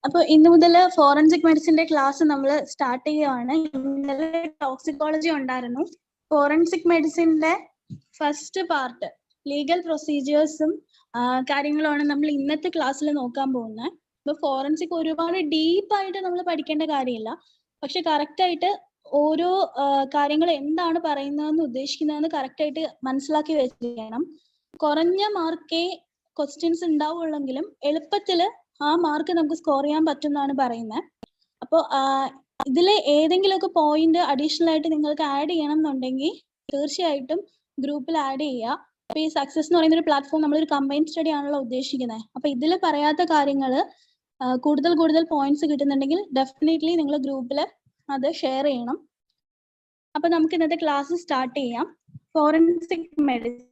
അപ്പോൾ ഇന്ന് മുതൽ ഫോറൻസിക് മെഡിസിന്റെ ക്ലാസ് നമ്മൾ സ്റ്റാർട്ട് ചെയ്യുകയാണ്. ഇന്നലെ ടോക്സിക്കോളജി ഉണ്ടായിരുന്നു. ഫോറൻസിക് മെഡിസിന്റെ ഫസ്റ്റ് പാർട്ട് ലീഗൽ പ്രൊസീജിയേഴ്സും കാര്യങ്ങളുമാണ് നമ്മൾ ഇന്നത്തെ ക്ലാസ്സിൽ നോക്കാൻ പോകുന്നത്. ഇപ്പൊ ഫോറൻസിക് ഒരുപാട് ഡീപ്പായിട്ട് നമ്മൾ പഠിക്കേണ്ട കാര്യമില്ല, പക്ഷെ കറക്റ്റ് ആയിട്ട് ഓരോ കാര്യങ്ങൾ എന്താണ് പറയുന്നതെന്ന് ഉദ്ദേശിക്കുന്നതെന്ന് കറക്റ്റ് ആയിട്ട് മനസ്സിലാക്കി വെച്ചിരിക്കണം. കുറഞ്ഞ മാർക്കേ ക്വസ്റ്റ്യൻസ് ഉണ്ടാവുള്ളെങ്കിലും എളുപ്പത്തില് ആ മാർക്ക് നമുക്ക് സ്കോർ ചെയ്യാൻ പറ്റും എന്നാണ് പറയുന്നത്. അപ്പോൾ ഇതിൽ ഏതെങ്കിലുമൊക്കെ പോയിന്റ് അഡീഷണൽ ആയിട്ട് നിങ്ങൾക്ക് ആഡ് ചെയ്യണം എന്നുണ്ടെങ്കിൽ തീർച്ചയായിട്ടും ഗ്രൂപ്പിൽ ആഡ് ചെയ്യുക. അപ്പൊ ഈ സക്സസ് എന്ന് പറയുന്ന ഒരു പ്ലാറ്റ്ഫോം നമ്മളൊരു കമ്പൈൻ സ്റ്റഡി ആണല്ലോ ഉദ്ദേശിക്കുന്നത്. അപ്പൊ ഇതിൽ പറയാത്ത കാര്യങ്ങൾ കൂടുതൽ പോയിന്റ്സ് കിട്ടുന്നുണ്ടെങ്കിൽ ഡെഫിനറ്റ്ലി നിങ്ങൾ ഗ്രൂപ്പിൽ അത് ഷെയർ ചെയ്യണം. അപ്പൊ നമുക്ക് ഇന്നത്തെ ക്ലാസ് സ്റ്റാർട്ട് ചെയ്യാം. Forensic medicine.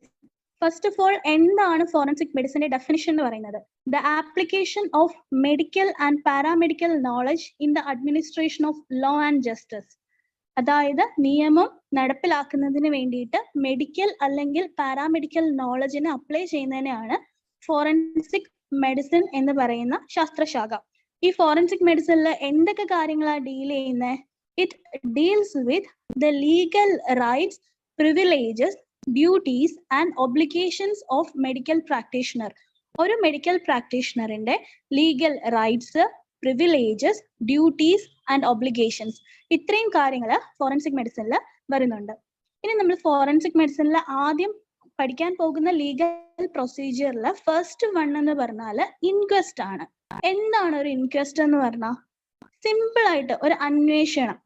First of all, എന്താണ് ഫോറൻസിക് മെഡിസിന്റെ ഡെഫിനിഷൻ എന്ന് പറയുന്നത്? The application of medical and paramedical knowledge in the administration of law and justice. അതായത് നിയമം നടപ്പിലാക്കുന്നതിന് വേണ്ടിയിട്ട് മെഡിക്കൽ അല്ലെങ്കിൽ പാരാമെഡിക്കൽ നോളജിനെ അപ്ലൈ ചെയ്യുന്നതിനെയാണ് ഫോറൻസിക് മെഡിസിൻ എന്ന് പറയുന്ന ശാസ്ത്രശാഖ. ഈ ഫോറൻസിക് മെഡിസിനിൽ എന്തൊക്കെ കാര്യങ്ങളാണ് ഡീൽ ചെയ്യുന്നത്? It deals with the legal rights, privileges, duties and obligations of medical practitioner. ഒരു മെഡിക്കൽ പ്രാക്ടീഷണറിന്റെ legal rights, privileges, duties and obligations, ഇത്രയും കാര്യങ്ങൾ ഫോറൻസിക് മെഡിസിനിൽ വരുന്നുണ്ട്. ഇനി നമ്മൾ ഫോറൻസിക് മെഡിസിനിൽ ആദ്യം പഠിക്കാൻ പോകുന്ന ലീഗൽ പ്രൊസീജിയറിൽ ഫസ്റ്റ് വൺ എന്ന് പറഞ്ഞാൽ ഇൻക്വസ്റ്റ് ആണ്. എന്താണ് ഒരു ഇൻക്വസ്റ്റ് എന്ന് പറഞ്ഞാൽ? സിമ്പിൾ ആയിട്ട് ഒരു അന്വേഷണം,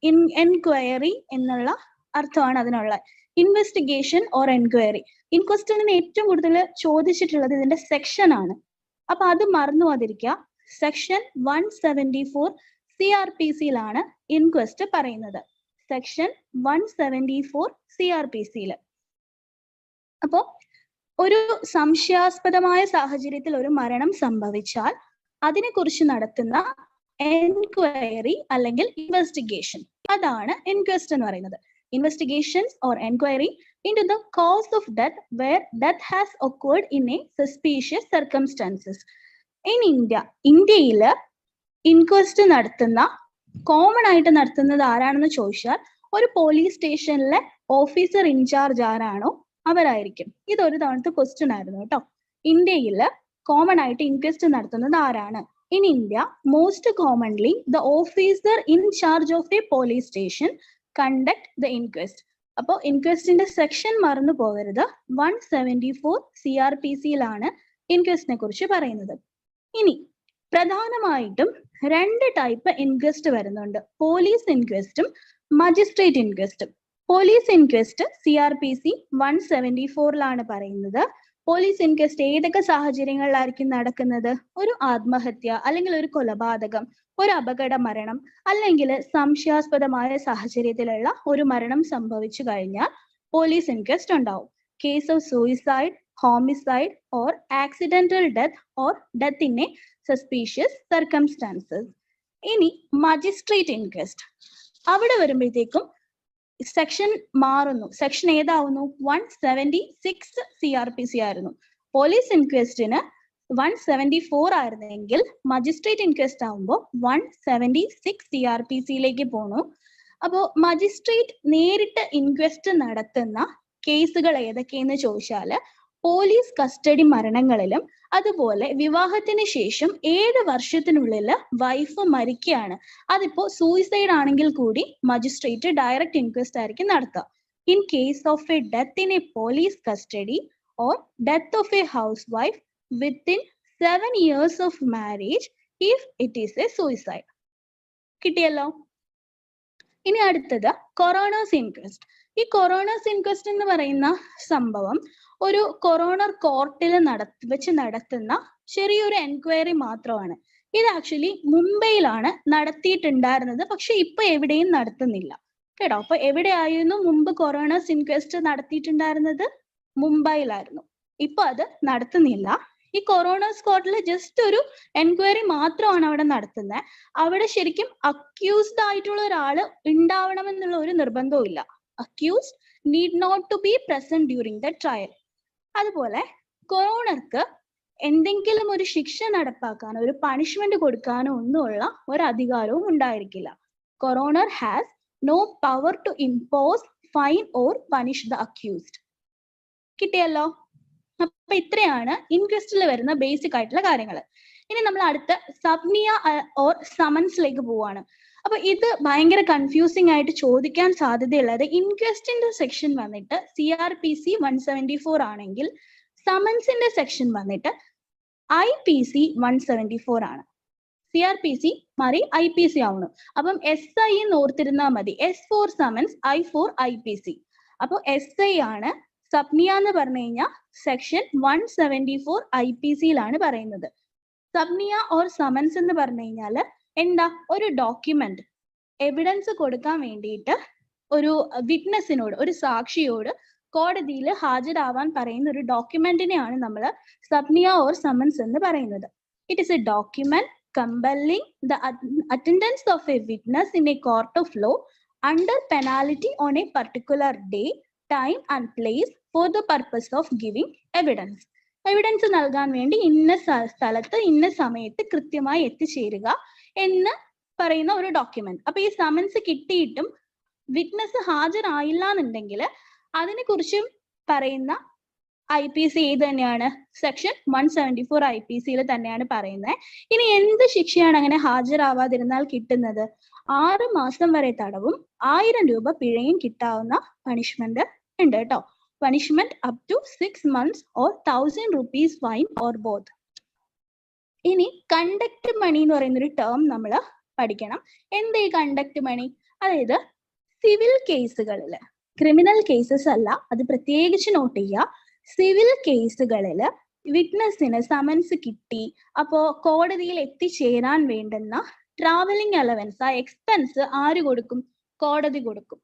എൻക്വയറി എന്നുള്ള അർത്ഥമാണ് അതിനുള്ള. Investigation or enquiry. ഇൻക്വസ്റ്റിന് ഏറ്റവും കൂടുതൽ ചോദിച്ചിട്ടുള്ളത് ഇതിന്റെ സെക്ഷൻ ആണ്. അപ്പൊ അത് മറന്നു പോകാതിരിക്കുക. സെക്ഷൻ 174 CRPC-യിലാണ് ഇൻക്വസ്റ്റ് പറയുന്നത്. സെക്ഷൻ 174 CRPC-യിൽ. അപ്പോ ഒരു സംശയാസ്പദമായ സാഹചര്യത്തിൽ ഒരു മരണം സംഭവിച്ചാൽ അതിനെക്കുറിച്ച് നടത്തുന്ന എൻക്വയറി അല്ലെങ്കിൽ ഇൻവെസ്റ്റിഗേഷൻ, അതാണ് ഇൻക്വസ്റ്റ് എന്ന് പറയുന്നത്. Investigations or enquiry into the cause of death where death has occurred in a suspicious circumstances. In India, ഇന്ത്യയില് ഇൻക്വസ്റ്റ് നടത്തുന്ന കോമൺ ആയിട്ട് നടത്തുന്നത് ആരാണെന്ന് ചോദിച്ചാൽ ഒരു പോലീസ് സ്റ്റേഷനിലെ ഓഫീസർ ഇൻചാർജ് ആരാണോ അവരായിരിക്കും. ഇതൊരു തവണത്തെ ക്വസ്റ്റ്യൻ ആയിരുന്നു കേട്ടോ. ഇന്ത്യയില് കോമൺ ആയിട്ട് ഇൻക്വസ്റ്റ് നടത്തുന്നത് ആരാണ്? In India, most commonly the officer in charge of A police station conduct the inquest. അപ്പോൾ ഇൻക്വസ്റ്റിന്റെ സെക്ഷൻ മറന്നു പോകരുത്. 174 CRPC-യിലാണ് ഇൻക്വസ്റ്റിനെ കുറിച്ച് പറയുന്നത്. ഇനി പ്രധാനമായിട്ടും രണ്ട് ടൈപ്പ് ഇൻക്വസ്റ്റ് വരുന്നുണ്ട്. പോലീസ് ഇൻക്വസ്റ്റും മജിസ്ട്രേറ്റ് ഇൻക്വസ്റ്റും. പോലീസ് ഇൻക്വസ്റ്റ് CRPC 174-ലാണ് പറയുന്നത്. പോലീസ് ഇൻക്വസ്റ്റ് ഏതൊക്കെ സാഹചര്യങ്ങളിലായിരിക്കും നടക്കുന്നത്? ഒരു ആത്മഹത്യ അല്ലെങ്കിൽ ഒരു കൊലപാതകം, ഒരു അപകട മരണം, അല്ലെങ്കിൽ സംശയാസ്പദമായ സാഹചര്യത്തിലുള്ള ഒരു മരണം സംഭവിച്ചു കഴിഞ്ഞാൽ പോലീസ് ഇൻക്വസ്റ്റ് ഉണ്ടാവും. Case of suicide, homicide or accidental death or death in A suspicious circumstances. ഇനി മജിസ്ട്രേറ്റ് ഇൻക്വസ്റ്റ്. അവിടെ വരുമ്പോഴത്തേക്കും സെക്ഷൻ മാറുന്നു. സെക്ഷൻ ഏതാവുന്നു? 176 CRPC ആയിരുന്നു. പോലീസ് ഇൻക്വസ്റ്റിന് 174 ആയിരുന്നെങ്കിൽ മജിസ്ട്രേറ്റ് ഇൻക്വസ്റ്റ് ആവുമ്പോൾ 176 CRPC-യിലേക്ക് പോണു. അപ്പോൾ മജിസ്ട്രേറ്റ് നേരിട്ട് ഇൻക്വസ്റ്റ് നടത്തുന്ന കേസുകൾ ഏതൊക്കെയെന്ന് ചോദിച്ചാല് പോലീസ് കസ്റ്റഡി മരണങ്ങളിലും അതുപോലെ വിവാഹത്തിന് ശേഷം 7 വർഷത്തിനുള്ളിൽ വൈഫ് മരിക്കുകയാണ്, അതിപ്പോ സൂയിസൈഡ് ആണെങ്കിൽ കൂടി മജിസ്ട്രേറ്റ് ഡയറക്റ്റ് ഇൻക്വസ്റ്റ് ആയിരിക്കും നടത്തുക. In case of A death in A police custody or death of A house wife within 7 years of marriage if it is a suicide. കിട്ടിയല്ലോ. ഇനി അടുത്തത് കൊറോണേഴ്സ് ഇൻക്വസ്റ്റ്. ഈ കൊറോണേഴ്സ് ഇൻക്വസ്റ്റ് എന്ന് പറയുന്ന സംഭവം ഒരു കൊറോണർ കോർട്ടിൽ വെച്ച് നടത്തുന്ന ചെറിയൊരു എൻക്വയറി മാത്രമാണ്. ഇത് ആക്ച്വലി മുംബൈയിലാണ് നടത്തിയിട്ടുണ്ടായിരുന്നത്, പക്ഷെ ഇപ്പൊ എവിടെയും നടത്തുന്നില്ല കേട്ടോ. അപ്പൊ എവിടെയായിരുന്നു മുമ്പ് കൊറോണേഴ്സ് ഇൻക്വസ്റ്റ് നടത്തിയിട്ടുണ്ടായിരുന്നത്? മുംബൈയിലായിരുന്നു. ഇപ്പൊ അത് നടത്തുന്നില്ല. ഈ കൊറോണേഴ്സ് കോർട്ടിൽ ജസ്റ്റ് ഒരു എൻക്വയറി മാത്രമാണ് അവിടെ നടത്തുന്നത്. അവിടെ ശരിക്കും അക്യൂസ്ഡ് ആയിട്ടുള്ള ഒരാള് ഉണ്ടാവണമെന്നുള്ള ഒരു നിർബന്ധവും ഇല്ല. Accused need not to be present during the trial. അതുപോലെ കൊറോണർക്ക് എന്തെങ്കിലും ഒരു ശിക്ഷ നടപ്പാക്കാനോ ഒരു പണിഷ്മെന്റ് കൊടുക്കാനോ ഒന്നുമുള്ള ഒരു അധികാരവും ഉണ്ടായിരിക്കില്ല. Coroner has no power to impose fine or punish the accused. കിട്ടിയല്ലോ. അപ്പൊ ഇത്രയാണ് ഇൻക്വസ്റ്റിൽ വരുന്ന ബേസിക് ആയിട്ടുള്ള കാര്യങ്ങൾ. ഇനി നമ്മൾ അടുത്ത സബ്നിയ ഓർ സമൻസിലേക്ക് പോവാണ്. അപ്പൊ ഇത് ഭയങ്കര കൺഫ്യൂസിംഗ് ആയിട്ട് ചോദിക്കാൻ സാധ്യതയുള്ളത് ഇൻക്വസ്റ്റിന്റെ സെക്ഷൻ വന്നിട്ട് CRPC 174 ആണെങ്കിൽ സമൻസിന്റെ സെക്ഷൻ വന്നിട്ട് IPC 174 ആണ്. CRPC മാറി IPC ആവുന്നു. അപ്പം SI എന്ന് ഓർത്തിരുന്നാൽ മതി. S for summons, I for IPC. അപ്പൊ SI ആണ് സബ്നിയ എന്ന് പറഞ്ഞു കഴിഞ്ഞാൽ സെക്ഷൻ 174 IPC-യിലാണ് പറയുന്നത്. സബ്നിയ ഓർ സമൻസ് എന്ന് പറഞ്ഞു കഴിഞ്ഞാൽ എന്താ, ഒരു ഡോക്യുമെന്റ് എവിഡൻസ് കൊടുക്കാൻ വേണ്ടിയിട്ട് ഒരു വിറ്റ്നസിനോട്, ഒരു സാക്ഷിയോട് കോടതിയിൽ ഹാജരാവാൻ പറയുന്ന ഒരു ഡോക്യുമെന്റിനെയാണ് നമ്മൾ സബ്നിയ ഓർ സമൻസ് എന്ന് പറയുന്നത്. It is A document compelling the attendance of a witness in a court of law under penalty on a particular day, time and place for the purpose of giving evidence. Evidence നൽകാൻ വേണ്ടി ഇന്ന സ്ഥലത്ത് ഇന്ന സമയത്ത് കൃത്യമായി എത്തിച്ചേരുക എന്ന് പറയുന്ന ഒരു ഡോക്യുമെന്റ്. അപ്പൊ ഈ സമൻസ് കിട്ടിയിട്ടും വിറ്റ്നസ് ഹാജരായില്ല എന്നുണ്ടെങ്കിൽ അതിനെ കുറിച്ചും പറയുന്ന IPC ഏത് തന്നെയാണ്, സെക്ഷൻ 174 IPC-യിൽ തന്നെയാണ് പറയുന്നത്. ഇനി എന്ത് ശിക്ഷയാണ് അങ്ങനെ ഹാജരാവാതിരുന്നാൽ കിട്ടുന്നത്? 6 മാസം വരെ തടവും 1000 രൂപ പിഴയും കിട്ടാവുന്ന പണിഷ്മെന്റ് ഉണ്ട് കേട്ടോ. Punishment up to 6 months or 1000 rupees fine or both. ഇനി കണ്ടക്ട് മണി എന്ന് പറയുന്ന ഒരു ടേം നമ്മൾ പഠിക്കണം. എന്താ ഈ കണ്ടക്ട് മണി? അതായത് സിവിൽ കേസുകളിൽ, ക്രിമിനൽ കേസസ് അല്ല, അത് പ്രത്യേകിച്ച് നോട്ട് ചെയ്യുക. സിവിൽ കേസുകളിൽ വിറ്റ്നസിന് സമൻസ് കിട്ടി, അപ്പോ കോടതിയിൽ എത്തിച്ചേരാൻ വേണ്ടുന്ന ട്രാവലിംഗ് അലവൻസ്, ആ എക്സ്പെൻസ് ആര് കൊടുക്കും? കോടതി കൊടുക്കും.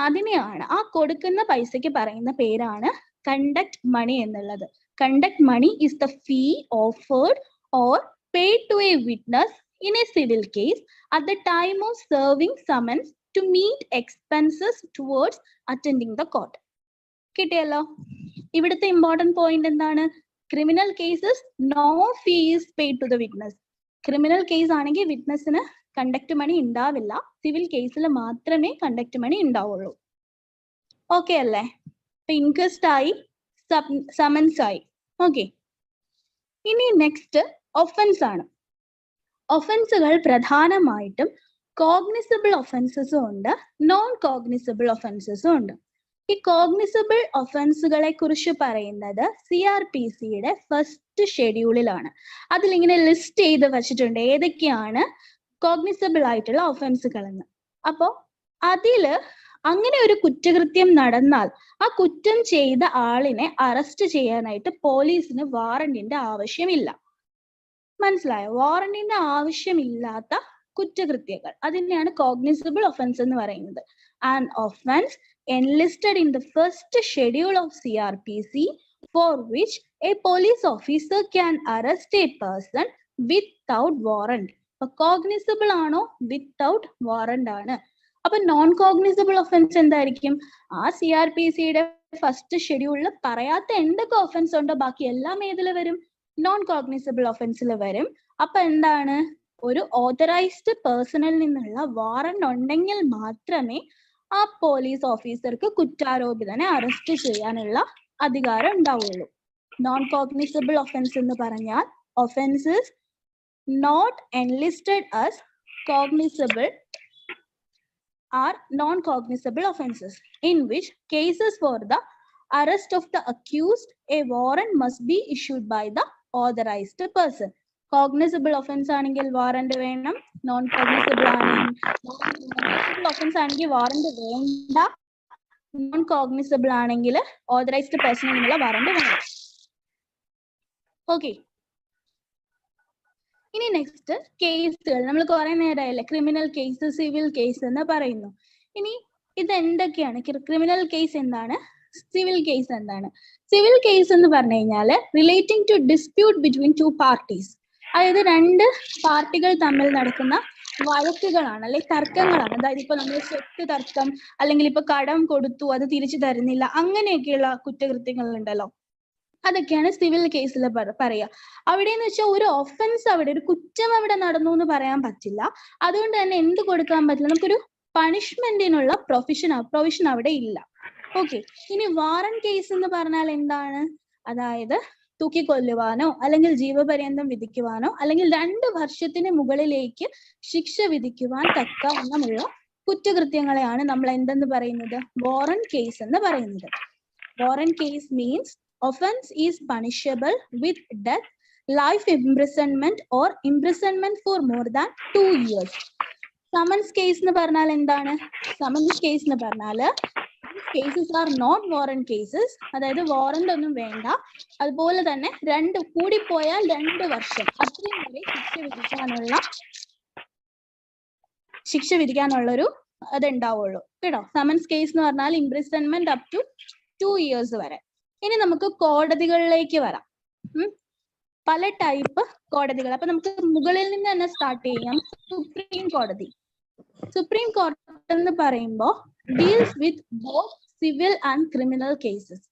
അതിനെയാണ്, ആ കൊടുക്കുന്ന പൈസയ്ക്ക് പറയുന്ന പേരാണ് കണ്ടക്ട് മണി എന്നുള്ളത്. Conduct money is the fee offered or paid to a witness in a civil case at the time of serving summons to meet expenses towards attending the court. കിട്ടിയല്ലോ. ഇവിടുത്തെ ഇമ്പോർട്ടന്റ് പോയിന്റ് എന്താണ്? Criminal cases no fee is paid to the witness. Criminal case ആണെങ്കിൽ വിറ്റ്നസിന് conduct മണി ഉണ്ടാവില്ല. Civil കേസിൽ മാത്രമേ conduct മണി ഉണ്ടാവുള്ളൂ. Okay അല്ലേ? ഇപ്പൊ ഇൻക്വസ്റ്റ് ആയി, സമൻസ് ആയി. ഓക്കെ, ഇനി നെക്സ്റ്റ് ഒഫൻസ് ആണ്. ഒഫൻസുകൾ പ്രധാനമായിട്ടും കോഗ്നിസബിൾ ഒഫൻസസും ഉണ്ട്, നോൺ കോഗ്നിസബിൾ ഒഫൻസസും ഉണ്ട്. ഈ കോഗ്നിസബിൾ ഒഫൻസുകളെ കുറിച്ച് പറയുന്നത് CRPC-യുടെ ഫസ്റ്റ് ഷെഡ്യൂളിലാണ്. അതിലിങ്ങനെ ലിസ്റ്റ് ചെയ്ത് വെച്ചിട്ടുണ്ട് ഏതൊക്കെയാണ് കോഗ്നിസബിൾ ആയിട്ടുള്ള ഒഫൻസുകൾ എന്ന്. അപ്പോ അതില് അങ്ങനെ ഒരു കുറ്റകൃത്യം നടന്നാൽ ആ കുറ്റം ചെയ്ത ആളിനെ അറസ്റ്റ് ചെയ്യാനായിട്ട് പോലീസിന് വാറന്റിന്റെ ആവശ്യമില്ല. മനസ്സിലായോ? വാറന്റിന്റെ ആവശ്യമില്ലാത്ത കുറ്റകൃത്യങ്ങൾ, അതിനെയാണ് കോഗ്നിസബിൾ ഒഫൻസ് എന്ന് പറയുന്നത്. An offense enlisted in the first schedule of CRPC for which a police officer can arrest a person without warrant. Cognizable ആണോ? വിത്തൗട്ട് വാറന്റ് ആണ്. അപ്പൊ നോൺ കോഗ്നിസബിൾ ഒഫൻസ് എന്തായിരിക്കും? ആ CRPC-യുടെ ഫസ്റ്റ് ഷെഡ്യൂളിൽ പറയാത്ത എന്തൊക്കെ ഒഫൻസ് ഉണ്ടോ ബാക്കി എല്ലാം ഏതിൽ വരും? നോൺ കോഗ്നിസബിൾ ഒഫൻസിൽ വരും. അപ്പൊ എന്താണ്? ഒരു ഓതറൈസ്ഡ് പേഴ്സണിൽ നിന്നുള്ള വാറന്റ് ഉണ്ടെങ്കിൽ മാത്രമേ ആ പോലീസ് ഓഫീസർക്ക് കുറ്റാരോപിതനെ അറസ്റ്റ് ചെയ്യാനുള്ള അധികാരം ഉണ്ടാവുള്ളൂ. നോൺ കോഗ്നിസബിൾ ഒഫൻസ് എന്ന് പറഞ്ഞാൽ offences not enlisted as cognizable are non-cognizable offenses in which cases for the arrest of the accused a warrant must be issued by the authorized person. Cognizable offense ആണെങ്കിൽ warrant വേണം, non cognizable offence ആണെങ്കിൽ warrant വേണ്ട, non cognizable ആണെങ്കിൽ authorised പേഴ്സണിൽ നിന്നുള്ള warrant വേണം. Okay, ഇനി next കേസുകൾ. നമ്മൾ കുറെ നേരമായില്ലേ ക്രിമിനൽ കേസ്, സിവിൽ കേസ് എന്ന് പറയുന്നു. ഇനി ഇത് എന്തൊക്കെയാണ്? ക്രിമിനൽ കേസ് എന്താണ്? സിവിൽ കേസ് എന്താണ്? സിവിൽ കേസ് എന്ന് പറഞ്ഞു കഴിഞ്ഞാൽ relating to dispute between two parties, അതായത് രണ്ട് പാർട്ടികൾ തമ്മിൽ നടക്കുന്ന വഴക്കുകളാണ്, അല്ലെ തർക്കങ്ങളാണ്. അതായത് ഇപ്പൊ നമ്മൾ സ്വത്ത് തർക്കം, അല്ലെങ്കിൽ ഇപ്പൊ കടം കൊടുത്തു അത് തിരിച്ചു തരുന്നില്ല, അങ്ങനെയൊക്കെയുള്ള കുറ്റകൃത്യങ്ങൾ ഉണ്ടല്ലോ. അതൊക്കെയാണ് സിവിൽ കേസിൽ പറയുക. അവിടെ എന്ന് വെച്ചാൽ ഒരു ഒഫൻസ്, അവിടെ ഒരു കുറ്റം അവിടെ നടന്നു എന്ന് പറയാൻ പറ്റില്ല. അതുകൊണ്ട് തന്നെ എന്ത് കൊടുക്കാൻ പറ്റില്ല, നമുക്കൊരു പണിഷ്മെന്റിനുള്ള പ്രൊവിഷൻ അവിടെ ഇല്ല. ഓക്കെ. ഇനി വാറന്റ് കേസ് എന്ന് പറഞ്ഞാൽ എന്താണ്? അതായത് തൂക്കിക്കൊല്ലുവാനോ അല്ലെങ്കിൽ ജീവപര്യന്തം വിധിക്കുവാനോ അല്ലെങ്കിൽ 2 വർഷത്തിന് മുകളിലേക്ക് ശിക്ഷ വിധിക്കുവാൻ തക്കവണ്ണമുള്ള കുറ്റകൃത്യങ്ങളെയാണ് നമ്മൾ എന്തെന്ന് പറയുന്നത്? വാറന്റ് കേസ് എന്ന് പറയുന്നത്. Warrant case means offense is punishable with death, life imprisonment or imprisonment for more than 2 years. Summons case എന്ന് പറഞ്ഞാൽ എന്താണ്? Summons case എന്ന് പറഞ്ഞാൽ cases are not warrant cases. അതായത് വാറന്റ് ഒന്നും വേണ്ട. അതുപോലെ തന്നെ കൂടിപ്പോയാൽ 2 വർഷം അത്രയും വരെ ശിക്ഷ വിധിക്കാനുള്ളൊരു അതുണ്ടാവുള്ളൂ കേട്ടോ. സമൻസ് കേസ് എന്ന് പറഞ്ഞാൽ ഇംപ്രിസൺമെന്റ് അപ് ടു 2 years വരെ. ഇനി നമുക്ക് കോടതികളിലേക്ക് വരാം. പല ടൈപ്പ് കോടതികൾ. അപ്പൊ നമുക്ക് മുകളിൽ നിന്ന് തന്നെ സ്റ്റാർട്ട് ചെയ്യാം. സുപ്രീം കോടതി. സുപ്രീം കോടതി എന്ന് പറയുമ്പോൾ deals with both civil and criminal cases.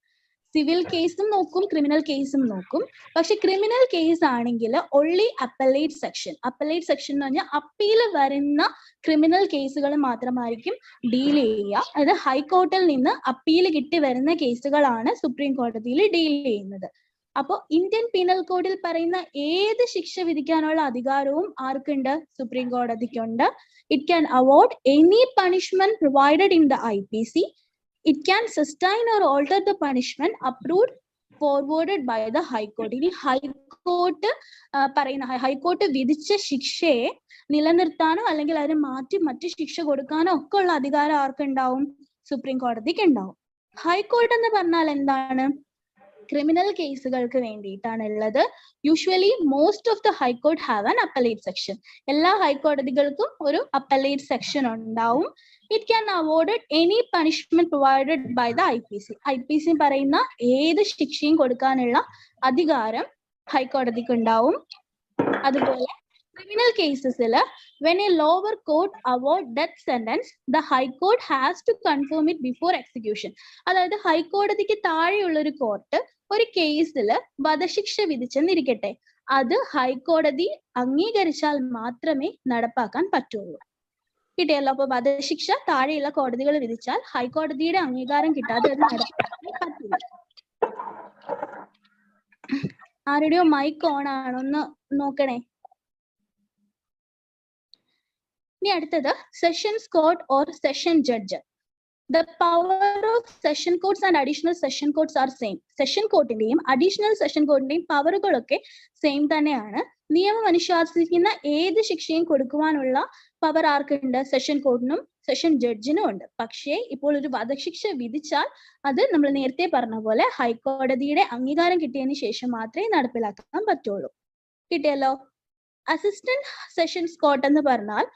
Civil കേസും നോക്കും, ക്രിമിനൽ കേസും നോക്കും. പക്ഷെ ക്രിമിനൽ കേസ് ആണെങ്കിൽ only appellate section. Appellate section എന്ന് പറഞ്ഞാൽ അപ്പീൽ വരുന്ന ക്രിമിനൽ കേസുകൾ മാത്രമായിരിക്കും ഡീൽ ചെയ്യുക. അതായത് ഹൈക്കോർട്ടിൽ നിന്ന് അപ്പീൽ കിട്ടി വരുന്ന കേസുകളാണ് സുപ്രീം കോടതിയിൽ ഡീൽ ചെയ്യുന്നത്. അപ്പോൾ ഇന്ത്യൻ പീനൽ കോഡിൽ പറയുന്ന ഏത് ശിക്ഷ വിധിക്കാനുള്ള അധികാരവും ആർക്കുണ്ട്? സുപ്രീം കോടതിക്കുണ്ട്. It can award any punishment provided in the IPC. It can sustain or alter the punishment approved forwarded by the High Court. ഇനി ഹൈക്കോർട്ട് വിധിച്ച ശിക്ഷയെ നിലനിർത്താനോ അല്ലെങ്കിൽ അതിനെ മാറ്റി മറ്റു ശിക്ഷ കൊടുക്കാനോ ഒക്കെ ഉള്ള അധികാരം ആർക്കുണ്ടാവും? സുപ്രീം കോടതിക്ക് ഉണ്ടാവും. ഹൈക്കോർട്ട് എന്ന് പറഞ്ഞാൽ എന്താണ്? ക്രിമിനൽ കേസുകൾക്ക് വേണ്ടിയിട്ടാണ് ഉള്ളത്. Usually most of the high court have an appellate section. എല്ലാ ഹൈക്കോടതികൾക്കും ഒരു അപ്പലേറ്റ് സെക്ഷൻ ഉണ്ടാവും. It can award any punishment provided by the IPC. IPC പറയുന്ന ഏത് ശിക്ഷയും കൊടുക്കാനുള്ള അധികാരം ഹൈക്കോടതിക്ക് ഉണ്ടാവും. അതുപോലെ criminal കേസസിൽ when a lower court award death sentence, the high court has to confirm it before execution. അതായത് ഹൈക്കോടതിക്ക് താഴെയുള്ള ഒരു കോർട്ട് ഒരു കേസിൽ വധശിക്ഷ വിധിച്ചെന്നിരിക്കട്ടെ, അത് ഹൈക്കോടതി അംഗീകരിച്ചാൽ മാത്രമേ നടപ്പാക്കാൻ പറ്റുള്ളൂ. കിട്ടിയല്ലോ. അപ്പൊ വധശിക്ഷ താഴെയുള്ള കോടതികൾ വിധിച്ചാൽ ഹൈക്കോടതിയുടെ അംഗീകാരം കിട്ടാതെ അത് നടപ്പാക്കാൻ പറ്റില്ല. ആരുടെയോ മൈക്ക് ഓൺ ആണോ ഒന്ന് നോക്കണേ. ഇനി അടുത്തത് sessions court or session judge. The power of session courts and additional session courts are same. Session കോർട്ടിന്റെയും അഡീഷണൽ സെഷൻ കോർട്ടിന്റെയും പവറുകളൊക്കെ സെയിം തന്നെയാണ്. നിയമം അനുശാസിക്കുന്ന ഏത് ശിക്ഷയും കൊടുക്കുവാനുള്ള പവർ ആർക്കുണ്ട്? സെഷൻ കോർട്ടിനും സെഷൻ ജഡ്ജിനും ഉണ്ട്. പക്ഷേ ഇപ്പോൾ ഒരു വധശിക്ഷ വിധിച്ചാൽ അത് നമ്മൾ നേരത്തെ പറഞ്ഞ പോലെ ഹൈക്കോടതിയുടെ അംഗീകാരം കിട്ടിയതിന് ശേഷം മാത്രമേ നടപ്പിലാക്കാൻ പറ്റുള്ളൂ. കിട്ടിയല്ലോ. അസിസ്റ്റന്റ് സെഷൻസ് കോർട്ട് എന്ന് പറഞ്ഞാൽ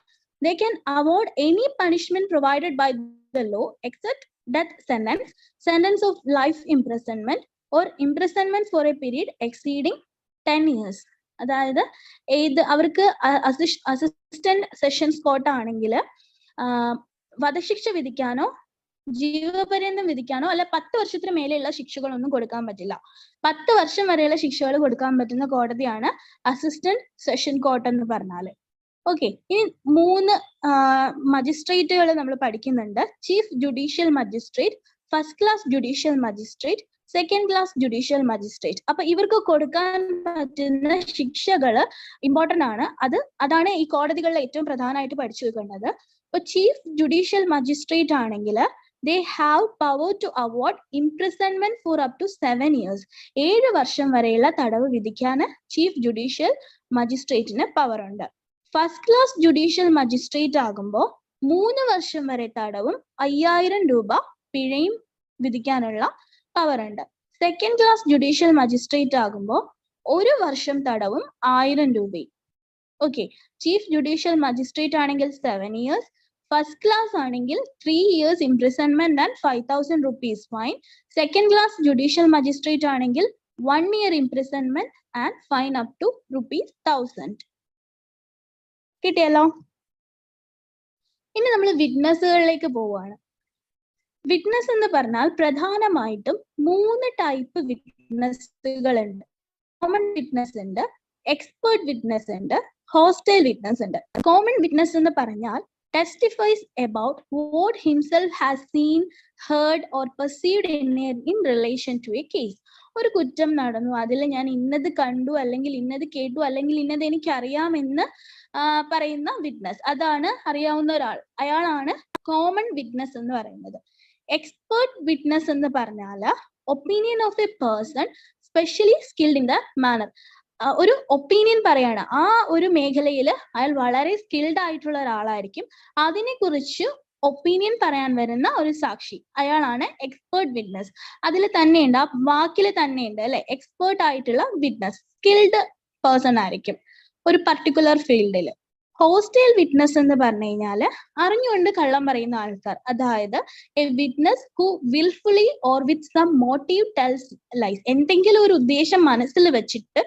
they can award any punishment provided by the law except death sentence, sentence of life imprisonment or imprisonment for a period exceeding 10 years. അതായത് അവർക്ക് അസിസ്റ്റന്റ് സെഷൻസ് കോർട്ട് ആണെങ്കിൽ വധശിക്ഷ വിധിക്കാനോ ജീവപര്യന്തം വിധിക്കാനോ അല്ല 10 വർഷത്തിന് മേലെയുള്ള ശിക്ഷകളൊന്നും കൊടുക്കാൻ പറ്റില്ല. 10 വർഷം വരെയുള്ള ശിക്ഷകൾ കൊടുക്കാൻ പറ്റുന്ന കോടതിയാണ് അസിസ്റ്റന്റ് സെഷൻ കോർട്ട് എന്ന് പറഞ്ഞാല്. ഓക്കെ. ഇനി 3 മജിസ്ട്രേറ്റുകൾ നമ്മൾ പഠിക്കുന്നുണ്ട്. Chief judicial magistrate, first class judicial magistrate, second class judicial magistrate. അപ്പൊ ഇവർക്ക് കൊടുക്കാൻ പറ്റുന്ന ശിക്ഷകൾ ഇമ്പോർട്ടന്റ് ആണ്. അതാണ് ഈ കോടതികളിൽ ഏറ്റവും പ്രധാനമായിട്ട് പഠിച്ചു വെക്കേണ്ടത്. ഇപ്പൊ ചീഫ് ജുഡീഷ്യൽ മജിസ്ട്രേറ്റ് ആണെങ്കിൽ they have power to award imprisonment for up to 7 years. 7 വർഷം വരെയുള്ള തടവ് വിധിക്കാൻ ചീഫ് ജുഡീഷ്യൽ മജിസ്ട്രേറ്റിന് പവർ ഉണ്ട്. ഫസ്റ്റ് ക്ലാസ് ജുഡീഷ്യൽ മജിസ്ട്രേറ്റ് ആകുമ്പോൾ 3 വർഷം വരെ തടവും 5000 രൂപ പിഴയും വിധിക്കാനുള്ള പവർ ഉണ്ട്. സെക്കൻഡ് ക്ലാസ് ജുഡീഷ്യൽ മജിസ്ട്രേറ്റ് ആകുമ്പോൾ 1 വർഷം തടവും 1000 രൂപയും. ഓക്കെ. ചീഫ് ജുഡീഷ്യൽ മജിസ്ട്രേറ്റ് ആണെങ്കിൽ 7 years, ഫസ്റ്റ് ക്ലാസ് ആണെങ്കിൽ 3 years imprisonment and 5000 rupees fine. Second class judicial magistrate ആണെങ്കിൽ 1 year imprisonment and fine up to ₹1000. കിട്ടിയല്ലോ. ഇനി നമ്മൾ വിറ്റ്നസ്സുകളിലേക്ക് പോവുകയാണ്. വിറ്റ്നസ് എന്ന് പറഞ്ഞാൽ പ്രധാനമായിട്ടും 3 ടൈപ്പ് വിറ്റ്നസ്സുകളുണ്ട്. കോമൺ വിറ്റ്നസ് ഉണ്ട്, എക്സ്പേർട്ട് വിറ്റ്നസ് ഉണ്ട്, ഹോസ്റ്റൈൽ വിറ്റ്നസ് ഉണ്ട്. കോമൺ വിറ്റ്നസ് എന്ന് പറഞ്ഞാൽ testifies about what himself has seen, heard or perceived in relation to a case. ഒരു കുറ്റം നടന്നു, അതിൽ ഞാൻ ഇന്നത് കണ്ടു, അല്ലെങ്കിൽ ഇന്നത് കേട്ടു, അല്ലെങ്കിൽ ഇന്നത് എനിക്കറിയാമെന്ന് പറയുന്ന വിറ്റ്നസ്, അതാണ് അറിയാവുന്ന ഒരാൾ, അയാളാണ് കോമൺ വിറ്റ്നസ് എന്ന് പറയുന്നത്. എക്സ്പേർട്ട് വിറ്റ്നസ് എന്ന് പറഞ്ഞാൽ opinion of A person specially skilled in the manner. ഒരു ഒപ്പീനിയൻ പറയാണ്, ആ ഒരു മേഖലയിൽ അയാൾ വളരെ സ്കിൽഡ് ആയിട്ടുള്ള ഒരാളായിരിക്കും, അതിനെ കുറിച്ച് ഒപ്പീനിയൻ പറയാൻ വരുന്ന ഒരു സാക്ഷി, അയാളാണ് എക്സ്പേർട്ട് വിറ്റ്നസ്. അതിൽ തന്നെയുണ്ട്, ആ വാക്കിൽ തന്നെയുണ്ട് അല്ലെ, എക്സ്പേർട്ട് ആയിട്ടുള്ള വിറ്റ്നസ്, സ്കിൽഡ് പേഴ്സൺ ആയിരിക്കും ഒരു പർട്ടിക്കുലർ ഫീൽഡിൽ. ഹോസ്റ്റൈൽ വിറ്റ്നസ് എന്ന് പറഞ്ഞു കഴിഞ്ഞാല് അറിഞ്ഞുകൊണ്ട് കള്ളം പറയുന്ന ആൾക്കാർ, അതായത് a witness who wilfully or with some motive tells lies. എന്തെങ്കിലും ഒരു ഉദ്ദേശം മനസ്സിൽ വെച്ചിട്ട്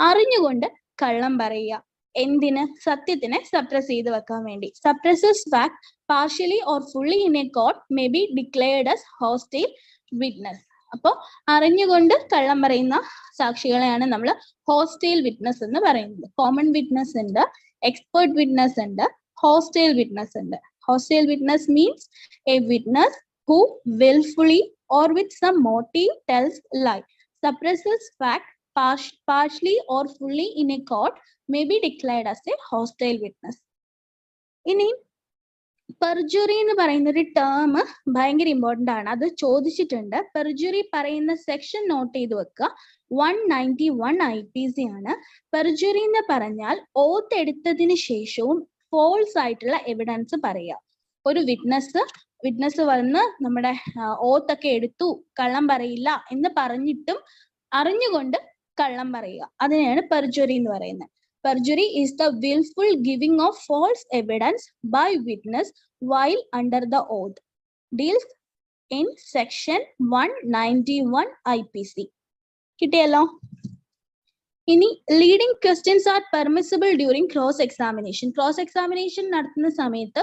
അറിഞ്ഞുകൊണ്ട് കള്ളം പറയുക. എന്തിന്? സത്യത്തിനെ സപ്രസ് ചെയ്ത് വെക്കാൻ വേണ്ടി. Suppresses fact partially or fully in a court may be declared as hostile witness. അപ്പോൾ അറിഞ്ഞുകൊണ്ട് കള്ളം പറയുന്ന സാക്ഷികളെയാണ് നമ്മൾ ഹോസ്റ്റൈൽ വിറ്റ്നസ് എന്ന് പറയുന്നത്. കോമൺ വിറ്റ്നസ് ഉണ്ട്, expert witness and hostile witness and hostile witness means a witness who willfully or with some motive tells lie, suppresses fact partially or fully in a court may be declared as a hostile witness. ഇനി perjury എന്ന് പറയുന്ന ഒരു term ഭയങ്കര important ആണ്, അത് ചോദിച്ചിട്ടുണ്ട്. Perjury പറയുന്ന section not ചെയ്ത് വെക്കുക. 191 IPC ആണ്. പെർജുറി എന്ന് പറഞ്ഞാൽ ഓത്ത് എടുത്തതിന് ശേഷവും ഫോൾസ് ആയിട്ടുള്ള എവിഡൻസ് പറയുക. ഒരു വിറ്റ്നസ് വന്ന് നമ്മുടെ ഓത്തൊക്കെ എടുത്തു, കള്ളം പറയില്ല എന്ന് പറഞ്ഞിട്ടും അറിഞ്ഞുകൊണ്ട് കള്ളം പറയുക, അതിനെയാണ് പെർജുറി എന്ന് പറയുന്നത്. Perjury is the willful giving of false evidence by witness while under the oath. Deals in section 191 IPC. കിട്ടിയല്ലോ? ഇനി leading questions are permissible during cross examination. Cross examination നടത്തുന്ന സമയത്ത്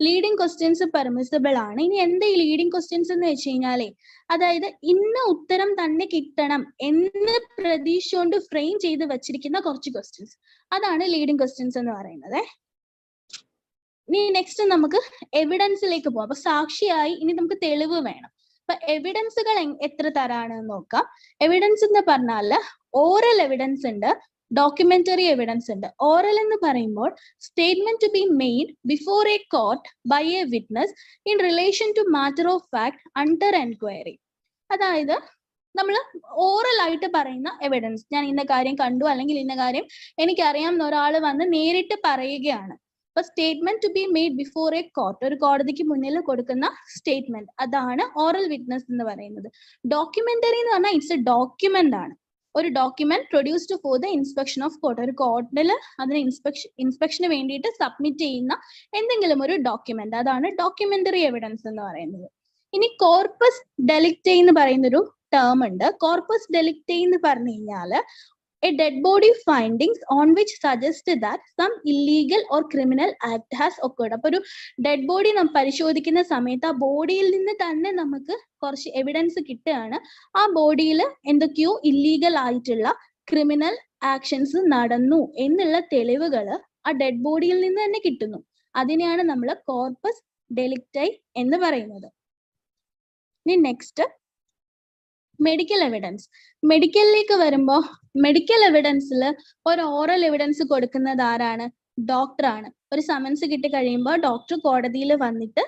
ലീഡിംഗ് ക്വസ്റ്റ്യൻസ് പെർമിസിബിൾ ആണ്. ഇനി എന്താ ഈ ലീഡിംഗ് ക്വസ്റ്റ്യൻസ് എന്ന് വെച്ച് കഴിഞ്ഞാലേ, അതായത് ഇന്ന ഉത്തരം തന്നെ കിട്ടണം എന്ന് പ്രതീക്ഷിച്ചുകൊണ്ട് ഫ്രെയിം ചെയ്ത് വെച്ചിരിക്കുന്ന കുറച്ച് ക്വസ്റ്റ്യൻസ്, അതാണ് ലീഡിംഗ് ക്വസ്റ്റ്യൻസ് എന്ന് പറയുന്നത്. ഇനി നെക്സ്റ്റ് നമുക്ക് എവിഡൻസിലേക്ക് പോകാം. അപ്പൊ സാക്ഷിയായി ഇനി നമുക്ക് തെളിവ് വേണം. അപ്പൊ എവിഡൻസുകൾ എത്ര തരാണെന്ന് നോക്കാം. എവിഡൻസ് എന്ന് പറഞ്ഞാൽ ഓറൽ എവിഡൻസ് ഉണ്ട്, ഡോക്യുമെന്ററി എവിഡൻസ് ഉണ്ട്. ഓറൽ എന്ന് പറയുമ്പോൾ statement to be made before a court by a witness in relation to matter of fact under enquiry. അതായത് നമ്മൾ ഓറൽ ആയിട്ട് പറയുന്ന എവിഡൻസ്, ഞാൻ ഇന്ന കാര്യം കണ്ടു അല്ലെങ്കിൽ ഇന്ന കാര്യം എനിക്കറിയാം ഒരാൾ വന്ന് നേരിട്ട് പറയുകയാണ്. അപ്പൊ statement to be made before a court, ഒരു കോടതിക്ക് മുന്നിൽ കൊടുക്കുന്ന സ്റ്റേറ്റ്മെന്റ്, അതാണ് ഓറൽ വിറ്റ്നസ് എന്ന് പറയുന്നത്. ഡോക്യുമെന്ററി എന്ന് പറഞ്ഞാൽ ഇറ്റ്സ് എ ഡോക്യുമെന്റ് ആണ്, ഒരു document produced for the inspection of court. ഒരു കോർട്ടിൽ അതിന് ഇൻസ്പെക്ഷന് വേണ്ടിയിട്ട് സബ്മിറ്റ് ചെയ്യുന്ന എന്തെങ്കിലും ഒരു ഡോക്യുമെന്റ്, അതാണ് ഡോക്യുമെന്ററി എവിഡൻസ് എന്ന് പറയുന്നത്. ഇനി കോർപ്പസ് ഡെലിക്റ്റേ എന്ന് പറയുന്നൊരു ടേം ഉണ്ട്. കോർപ്പസ് ഡെലിക്റ്റേ എന്ന് പറഞ്ഞു കഴിഞ്ഞാൽ a dead body findings on which suggest that some illegal or criminal act has occurred. അപ്പോൾ ഒരു ഡെഡ് ബോഡി നമ്മൾ പരിശോധിക്കുന്ന സമയത്ത് ആ ബോഡിയിൽ നിന്ന് തന്നെ നമുക്ക് കുറച്ച് എവിഡൻസ് കിട്ടുകയാണ്, ആ ബോഡിയിൽ എന്തൊക്കെയോ ഇല്ലീഗൽ ആയിട്ടുള്ള ക്രിമിനൽ ആക്ഷൻസ് നടന്നു എന്നുള്ള തെളിവുകൾ ആ ഡെഡ് ബോഡിയിൽ നിന്ന് തന്നെ കിട്ടുന്നു. അതിനെയാണ് നമ്മൾ കോർപ്പസ് ഡെലിക്റ്റൈ എന്ന് പറയുന്നത്. ഇനി നെക്സ്റ്റ് മെഡിക്കൽ എവിഡൻസ്. മെഡിക്കലിലേക്ക് വരുമ്പോൾ മെഡിക്കൽ എവിഡൻസിൽ ഒരു ഓറൽ എവിഡൻസ് കൊടുക്കുന്നത് ആരാണ്? ഡോക്ടറാണ്. ഒരു സമൻസ് കിട്ടി കഴിയുമ്പോൾ ഡോക്ടർ കോടതിയിൽ വന്നിട്ട്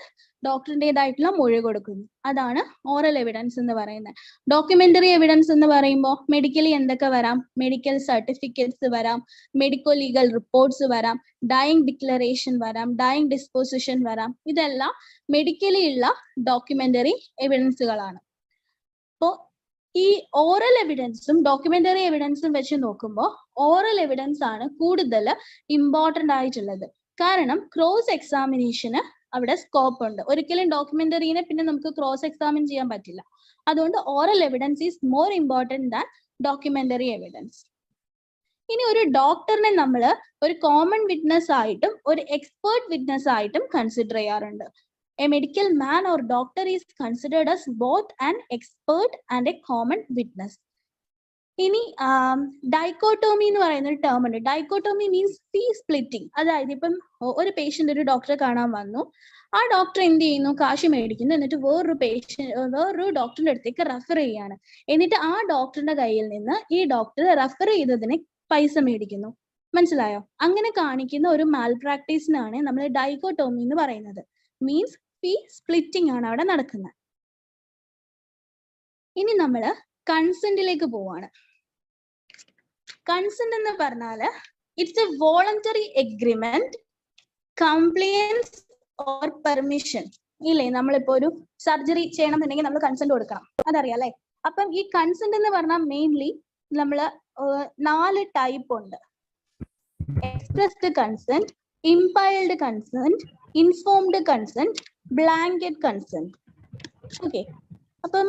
ഡോക്ടറിൻ്റെതായിട്ടുള്ള മൊഴി കൊടുക്കുന്നു, അതാണ് ഓറൽ എവിഡൻസ് എന്ന് പറയുന്നത്. ഡോക്യുമെന്ററി എവിഡൻസ് എന്ന് പറയുമ്പോൾ മെഡിക്കലി എന്തൊക്കെ വരാം? മെഡിക്കൽ സർട്ടിഫിക്കറ്റ്സ് വരാം, മെഡിക്കോ ലീഗൽ റിപ്പോർട്ട്സ് വരാം, ഡൈയിങ് ഡിക്ലറേഷൻ വരാം, ഡൈയിങ് ഡിസ്പോസിഷൻ വരാം. ഇതെല്ലാം മെഡിക്കലി ഉള്ള ഡോക്യുമെന്ററി എവിഡൻസുകളാണ്. അപ്പോൾ ഈ ഓറൽ എവിഡൻസും ഡോക്യുമെന്ററി എവിഡൻസും വെച്ച് നോക്കുമ്പോൾ ഓറൽ എവിഡൻസ് ആണ് കൂടുതൽ ഇമ്പോർട്ടന്റ് ആയിട്ടുള്ളത്. കാരണം ക്രോസ് എക്സാമിനേഷന് അവിടെ സ്കോപ്പ് ഉണ്ട്. ഒരിക്കലും ഡോക്യുമെന്ററിനെ പിന്നെ നമുക്ക് ക്രോസ് എക്സാമിൻ ചെയ്യാൻ പറ്റില്ല. അതുകൊണ്ട് oral evidence is more important than documentary evidence. ഇനി ഒരു ഡോക്ടറിനെ നമ്മൾ ഒരു കോമൺ വിറ്റ്നസ് ആയിട്ടും ഒരു എക്സ്പേർട്ട് വിറ്റ്നസ് ആയിട്ടും കൺസിഡർ ചെയ്യാറുണ്ട്. A medical man or doctor is considered as both an expert and a common witness. ഇനി ഡൈക്കോട്ടോമി എന്ന് പറയുന്ന ഒരു ടേം ഉണ്ട്. ഡൈക്കോട്ടോമി മീൻസ് ഫീ സ്പ്ലിറ്റിംഗ്. അതായത് ഇപ്പം ഒരു പേഷ്യന്റ് ഒരു ഡോക്ടറെ കാണാൻ വന്നു, ആ ഡോക്ടർ എന്ത് ചെയ്യുന്നു, കാശ് മേടിക്കുന്നു, എന്നിട്ട് വേറൊരു ഡോക്ടറിന്റെ അടുത്തേക്ക് റെഫർ ചെയ്യാണ്. എന്നിട്ട് ആ ഡോക്ടറിന്റെ കയ്യിൽ നിന്ന് ഈ ഡോക്ടർ റെഫർ ചെയ്തതിന് പൈസ മേടിക്കുന്നു. മനസ്സിലായോ? അങ്ങനെ കാണിക്കുന്ന ഒരു മാൽ പ്രാക്ടീസിനാണ് നമ്മൾ ഡൈക്കോട്ടോമി എന്ന് പറയുന്നത്. മീൻസ് ഫീ സ്പ്ലിറ്റിംഗ് ആണ് അവിടെ നടക്കുന്നത്. ഇനി നമ്മള് കൺസെന്റിലേക്ക് പോവാണ്. കൺസെന്റ് എന്ന് പറഞ്ഞാല് it's A voluntary agreement, compliance or permission. ഇല്ലേ, നമ്മളിപ്പോ ഒരു സർജറി ചെയ്യണമെന്നുണ്ടെങ്കിൽ നമ്മൾ കൺസെന്റ് കൊടുക്കണം, അതറിയാം അല്ലെ? അപ്പം ഈ കൺസെന്റ് എന്ന് പറഞ്ഞാൽ മെയിൻലി നമ്മള് 4 ടൈപ്പ് ഉണ്ട്. Expressed consent, implied consent, informed consent, blanket consent. Okay, അപ്പം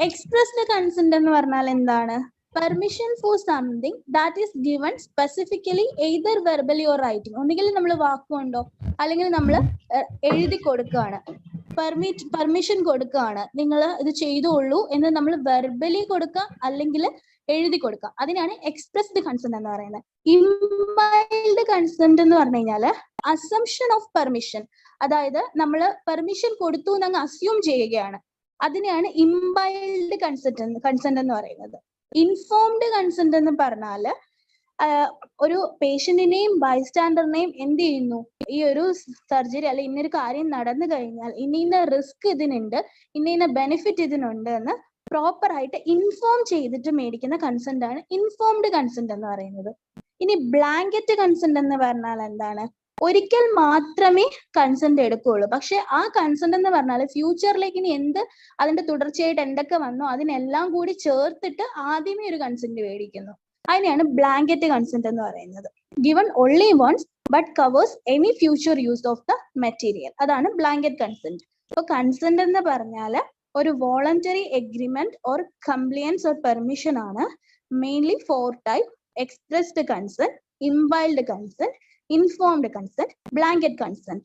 എക്സ്പ്രസ്ഡ് കൺസെന്റ് എന്ന് പറഞ്ഞാൽ എന്താണ്? Permission for something that is given specifically either verbally or writing. ഒന്നുകിൽ നമ്മൾ വാക്കുകൊണ്ടോ അല്ലെങ്കിൽ നമ്മൾ എഴുതി കൊടുക്കുകയാണ്, പെർമിഷൻ കൊടുക്കുകയാണ്, നിങ്ങൾ ഇത് ചെയ്തോളൂ എന്ന് നമ്മൾ വെർബലി കൊടുക്കുക അല്ലെങ്കിൽ എഴുതി കൊടുക്കുക. അതിനാണ് എക്സ്പ്രസ്ഡ് കൺസെന്റ് എന്ന് പറയുന്നത്. ഇംപൈൽഡ് കൺസെന്റ് എന്ന് പറഞ്ഞു കഴിഞ്ഞാൽ അസംഷൻ ഓഫ് പെർമിഷൻ, അതായത് നമ്മൾ പെർമിഷൻ കൊടുത്തു എന്നങ്ങ് അസ്യൂം ചെയ്യുകയാണ്. അതിനെയാണ് ഇംപൈൽഡ് കൺസെന്റ് എന്ന് പറയുന്നത്. ഇൻഫോംഡ് കൺസെന്റ് എന്ന് പറഞ്ഞാല് ഒരു പേഷ്യന്റിനെയും ബൈസ്റ്റാൻഡറിനെയും എന്ത് ചെയ്യുന്നു, ഈ ഒരു സർജറി അല്ലെ ഇന്നൊരു കാര്യം നടന്നു കഴിഞ്ഞാൽ ഇന്ന റിസ്ക് ഇതിനുണ്ട്, ഇന്ന ബെനിഫിറ്റ് ഇതിനുണ്ട് എന്ന് പ്രോപ്പർ ആയിട്ട് ഇൻഫോം ചെയ്തിട്ട് മേടിക്കുന്ന കൺസെന്റ് ആണ് ഇൻഫോംഡ് കൺസെന്റ് എന്ന് പറയുന്നത്. ഇനി ബ്ലാങ്കറ്റ് കൺസെന്റ് എന്ന് പറഞ്ഞാൽ എന്താണ്? ഒരിക്കൽ മാത്രമേ കൺസെന്റ് എടുക്കുകയുള്ളൂ. പക്ഷെ ആ കൺസെന്റ് എന്ന് പറഞ്ഞാൽ ഫ്യൂച്ചറിലേക്ക് ഇനി അതിന്റെ തുടർച്ചയായിട്ട് എന്തൊക്കെ വന്നോ അതിനെല്ലാം കൂടി ചേർത്തിട്ട് ആദ്യമേ ഒരു കൺസെന്റ് മേടിക്കുന്നു. അതിനെയാണ് ബ്ലാങ്കറ്റ് കൺസെന്റ് എന്ന് പറയുന്നത്. Given only once but covers any future use of the material. അതാണ് ബ്ലാങ്കറ്റ് കൺസെന്റ്. അപ്പൊ കൺസെന്റ് എന്ന് പറഞ്ഞാൽ ഒരു voluntary agreement or compliance or permission ആണ്. Mainly 4 type: expressed consent, implied consent, informed consent, blanket consent.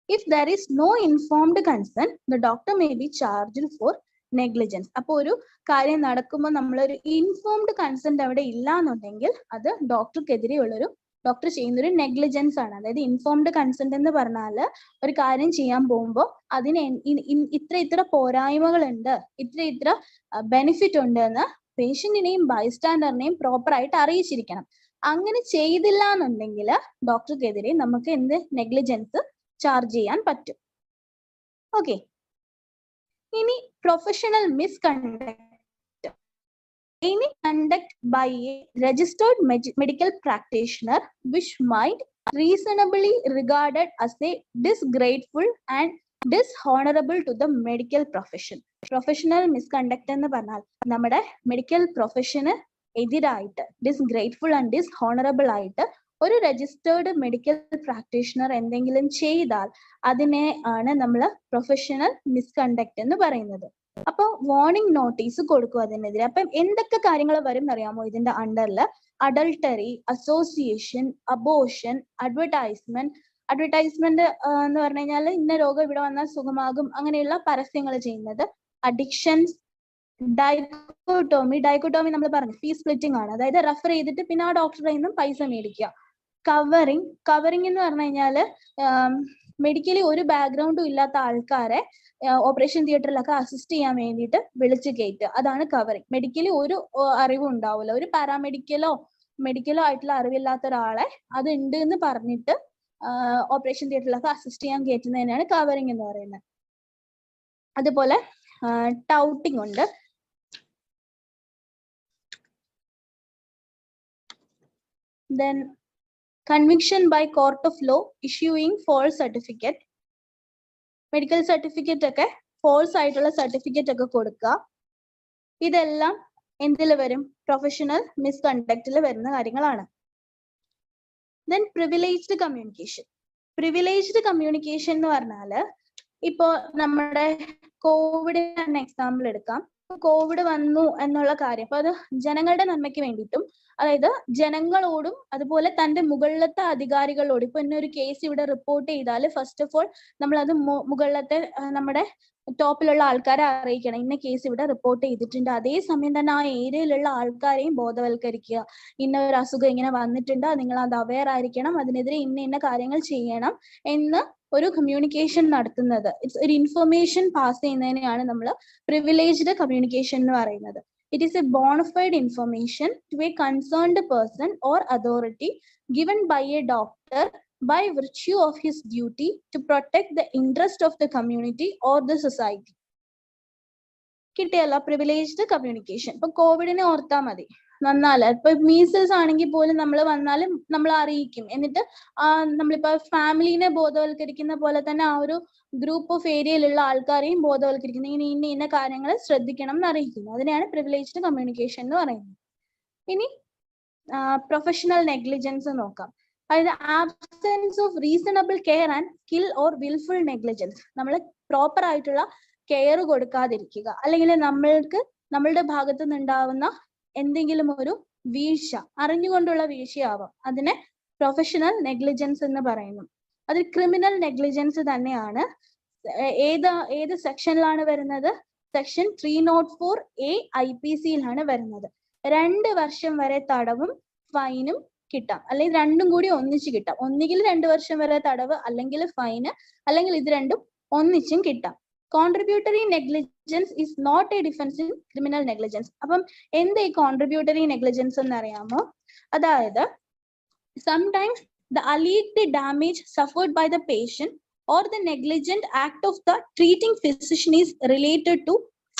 If there is no informed consent, the doctor may be charged for negligence. അപ്പൊ ഒരു കാര്യം നടക്കുമ്പോൾ നമ്മളൊരു ഇൻഫോംഡ് കൺസെന്റ് അവിടെ ഇല്ല എന്നുണ്ടെങ്കിൽ അത് ഡോക്ടർ ചെയ്യുന്നൊരു നെഗ്ലിജൻസ് ആണ്. അതായത് ഇൻഫോംഡ് കൺസെന്റ് എന്ന് പറഞ്ഞാൽ ഒരു കാര്യം ചെയ്യാൻ പോകുമ്പോൾ അതിന് ഇത്ര പോരായ്മകളുണ്ട്, ഇത്ര ബെനിഫിറ്റ് ഉണ്ട് എന്ന് പേഷ്യന്റിനെയും ബൈസ്റ്റാൻഡറിനെയും പ്രോപ്പർ ആയിട്ട് അറിയിച്ചിരിക്കണം. അങ്ങനെ ചെയ്തില്ല എന്നുണ്ടെങ്കിൽ ഡോക്ടർക്കെതിരെ നമുക്ക് നെഗ്ലിജൻസ് ചാർജ് ചെയ്യാൻ പറ്റും. ഓക്കെ, ഇനി professional misconduct. Any conduct by a registered medical practitioner which might reasonably regarded as a disgraceful and dishonorable to the medical profession. Professional misconduct എന്ന് പറഞ്ഞാൽ നമ്മുടെ മെഡിക്കൽ പ്രൊഫഷന് എതിരായിട്ട് ഡിസ്ഗ്രേറ്റ്ഫുൾ ആൻഡ് ഡിസ്ഹോണറബിൾ ആയിട്ട് ഒരു രജിസ്റ്റേർഡ് മെഡിക്കൽ പ്രാക്ടീഷണർ എന്തെങ്കിലും ചെയ്താൽ അതിനെ ആണ് നമ്മൾ പ്രൊഫഷണൽ മിസ്കണ്ടക്ട് എന്ന് പറയുന്നത്. അപ്പൊ വാർണിംഗ് നോട്ടീസ് കൊടുക്കും അതിനെതിരെ. അപ്പം എന്തൊക്കെ കാര്യങ്ങൾ വരും എന്നറിയാമോ ഇതിന്റെ അണ്ടറിൽ? അഡൾട്ടറി, അസോസിയേഷൻ, അബോർഷൻ, അഡ്വർടൈസ്മെന്റ് എന്ന് പറഞ്ഞു കഴിഞ്ഞാൽ ഇന്ന രോഗം ഇവിടെ വന്നാൽ സുഖമാകും അങ്ങനെയുള്ള പരസ്യങ്ങൾ ചെയ്യുന്നത്. അഡിക്ഷൻസ്, ഡൈക്കോട്ടോമി നമ്മൾ പറഞ്ഞു ഫീ സ്പ്ലിറ്റിംഗ് ആണ്, അതായത് റെഫർ ചെയ്തിട്ട് പിന്നെ ആ ഡോക്ടറിൽ നിന്നും പൈസ മേടിക്കുക. കവറിംഗ് എന്ന് പറഞ്ഞു കഴിഞ്ഞാല് മെഡിക്കലി ഒരു ബാക്ക്ഗ്രൗണ്ടും ഇല്ലാത്ത ആൾക്കാരെ ഓപ്പറേഷൻ തിയേറ്ററിലൊക്കെ അസിസ്റ്റ് ചെയ്യാൻ വേണ്ടിയിട്ട് വിളിച്ചു കയറ്റുക, അതാണ് കവറിംഗ്. മെഡിക്കലി ഒരു അറിവും ഉണ്ടാവില്ല, ഒരു പാരാമെഡിക്കലോ ആയിട്ടുള്ള അറിവില്ലാത്ത ഒരാളെ അത് ഉണ്ട് എന്ന് പറഞ്ഞിട്ട് ഓപ്പറേഷൻ തിയേറ്ററിലൊക്കെ അസിസ്റ്റ് ചെയ്യാൻ കയറ്റുന്നതിനാണ് കവറിംഗ് എന്ന് പറയുന്നത്. അതുപോലെ ടൗട്ടിംഗ് ഉണ്ട്. Then conviction by court of law issuing false certificate. Medical certificate ഒക്കെ ഫോൾസ് ആയിട്ടുള്ള സർട്ടിഫിക്കറ്റ് ഒക്കെ കൊടുക്കുക. ഇതെല്ലാം എന്തിൽ വരും? പ്രൊഫഷണൽ മിസ്കണ്ടക്റ്റിൽ വരുന്ന കാര്യങ്ങളാണ്. ദെൻ പ്രിവിലേജ്ഡ് കമ്മ്യൂണിക്കേഷൻ എന്ന് പറഞ്ഞാല് ഇപ്പോ നമ്മുടെ കോവിഡിന് എക്സാമ്പിൾ എടുക്കാം. കോവിഡ് വന്നു എന്നുള്ള കാര്യം, അപ്പൊ അത് ജനങ്ങളുടെ നന്മയ്ക്ക് വേണ്ടിയിട്ടും അതായത് ജനങ്ങളോടും അതുപോലെ തന്റെ മുകളിലത്തെ അധികാരികളോടും. ഇപ്പൊ ഇന്നൊരു കേസ് ഇവിടെ റിപ്പോർട്ട് ചെയ്താൽ ഫസ്റ്റ് ഓഫ് ഓൾ നമ്മൾ അത് മുകളിലത്തെ നമ്മുടെ ടോപ്പിലുള്ള ആൾക്കാരെ അറിയിക്കണം, ഇന്ന കേസ് ഇവിടെ റിപ്പോർട്ട് ചെയ്തിട്ടുണ്ട്. അതേസമയം തന്നെ ആ ഏരിയയിലുള്ള ആൾക്കാരെയും ബോധവൽക്കരിക്കുക. ഇന്ന ഒരു അസുഖം ഇങ്ങനെ വന്നിട്ടുണ്ട്, നിങ്ങൾ അത് അവെയർ ആയിരിക്കണം, അതിനെതിരെ ഇന്ന കാര്യങ്ങൾ ചെയ്യണം എന്ന് ഒരു കമ്മ്യൂണിക്കേഷൻ നടത്തുന്നത്, ഒരു ഇൻഫർമേഷൻ പാസ് ചെയ്യുന്നതിനെയാണ് നമ്മൾ പ്രിവിലേജ്ഡ് കമ്മ്യൂണിക്കേഷൻ എന്ന് പറയുന്നത്. It is a bona fide information to a concerned person or authority given by a doctor by virtue of his duty to protect the interest of the community or the society. കിട്ടിയല്ലോ privileged communication. ഇപ്പൊ കോവിഡിനെ ഓർത്താൽ മതി, വന്നാല് ഇപ്പൊ measles ആണെങ്കിൽ പോലും നമ്മൾ വന്നാലും നമ്മൾ അറിയിക്കും. എന്നിട്ട് നമ്മളിപ്പോ ഫാമിലിനെ ബോധവൽക്കരിക്കുന്ന പോലെ തന്നെ ആ ഒരു ഗ്രൂപ്പ് ഓഫ് ഏരിയയിലുള്ള ആൾക്കാരെയും ബോധവൽക്കരിക്കുന്നു, ഇന്ന കാര്യങ്ങൾ ശ്രദ്ധിക്കണം എന്ന് അറിയിക്കുന്നു. അതിനെയാണ് പ്രിവിലേജ്ഡ് കമ്മ്യൂണിക്കേഷൻ എന്ന് പറയുന്നത്. ഇനി പ്രൊഫഷണൽ നെഗ്ലിജൻസ് നോക്കാം. അതായത് absence of reasonable care and skill or wilful negligence. നമ്മൾ പ്രോപ്പർ ആയിട്ടുള്ള കെയർ കൊടുക്കാതിരിക്കുക, അല്ലെങ്കിൽ നമ്മളുടെ ഭാഗത്തു നിന്നുണ്ടാവുന്ന എന്തെങ്കിലും ഒരു വീഴ്ച, അറിഞ്ഞുകൊണ്ടുള്ള വീഴ്ചയാവാം, അതിനെ പ്രൊഫഷണൽ നെഗ്ലിജൻസ് എന്ന് പറയുന്നു. അത് ക്രിമിനൽ നെഗ്ലിജൻസ് തന്നെയാണ്. ഏത് സെക്ഷനിലാണ് വരുന്നത്? സെക്ഷൻ 304A IPCയിലാണ് വരുന്നത്. 2 വർഷം വരെ തടവും ഫൈനും കിട്ടാം, അല്ലെങ്കിൽ രണ്ടും കൂടി ഒന്നിച്ച് കിട്ടാം. ഒന്നുകിൽ 2 വർഷം വരെ തടവ്, അല്ലെങ്കിൽ ഫൈന്, അല്ലെങ്കിൽ ഇത് രണ്ടും ഒന്നിച്ചും കിട്ടാം. Contributory negligence is not a defence in criminal negligence. അപ്പം എന്താ ഈ കോൺട്രിബ്യൂട്ടറി നെഗ്ലിജൻസ് എന്ന് അറിയാമോ? അതായത് sometimes the alleged damage suffered by the patient or the negligent act of the treating physician is related to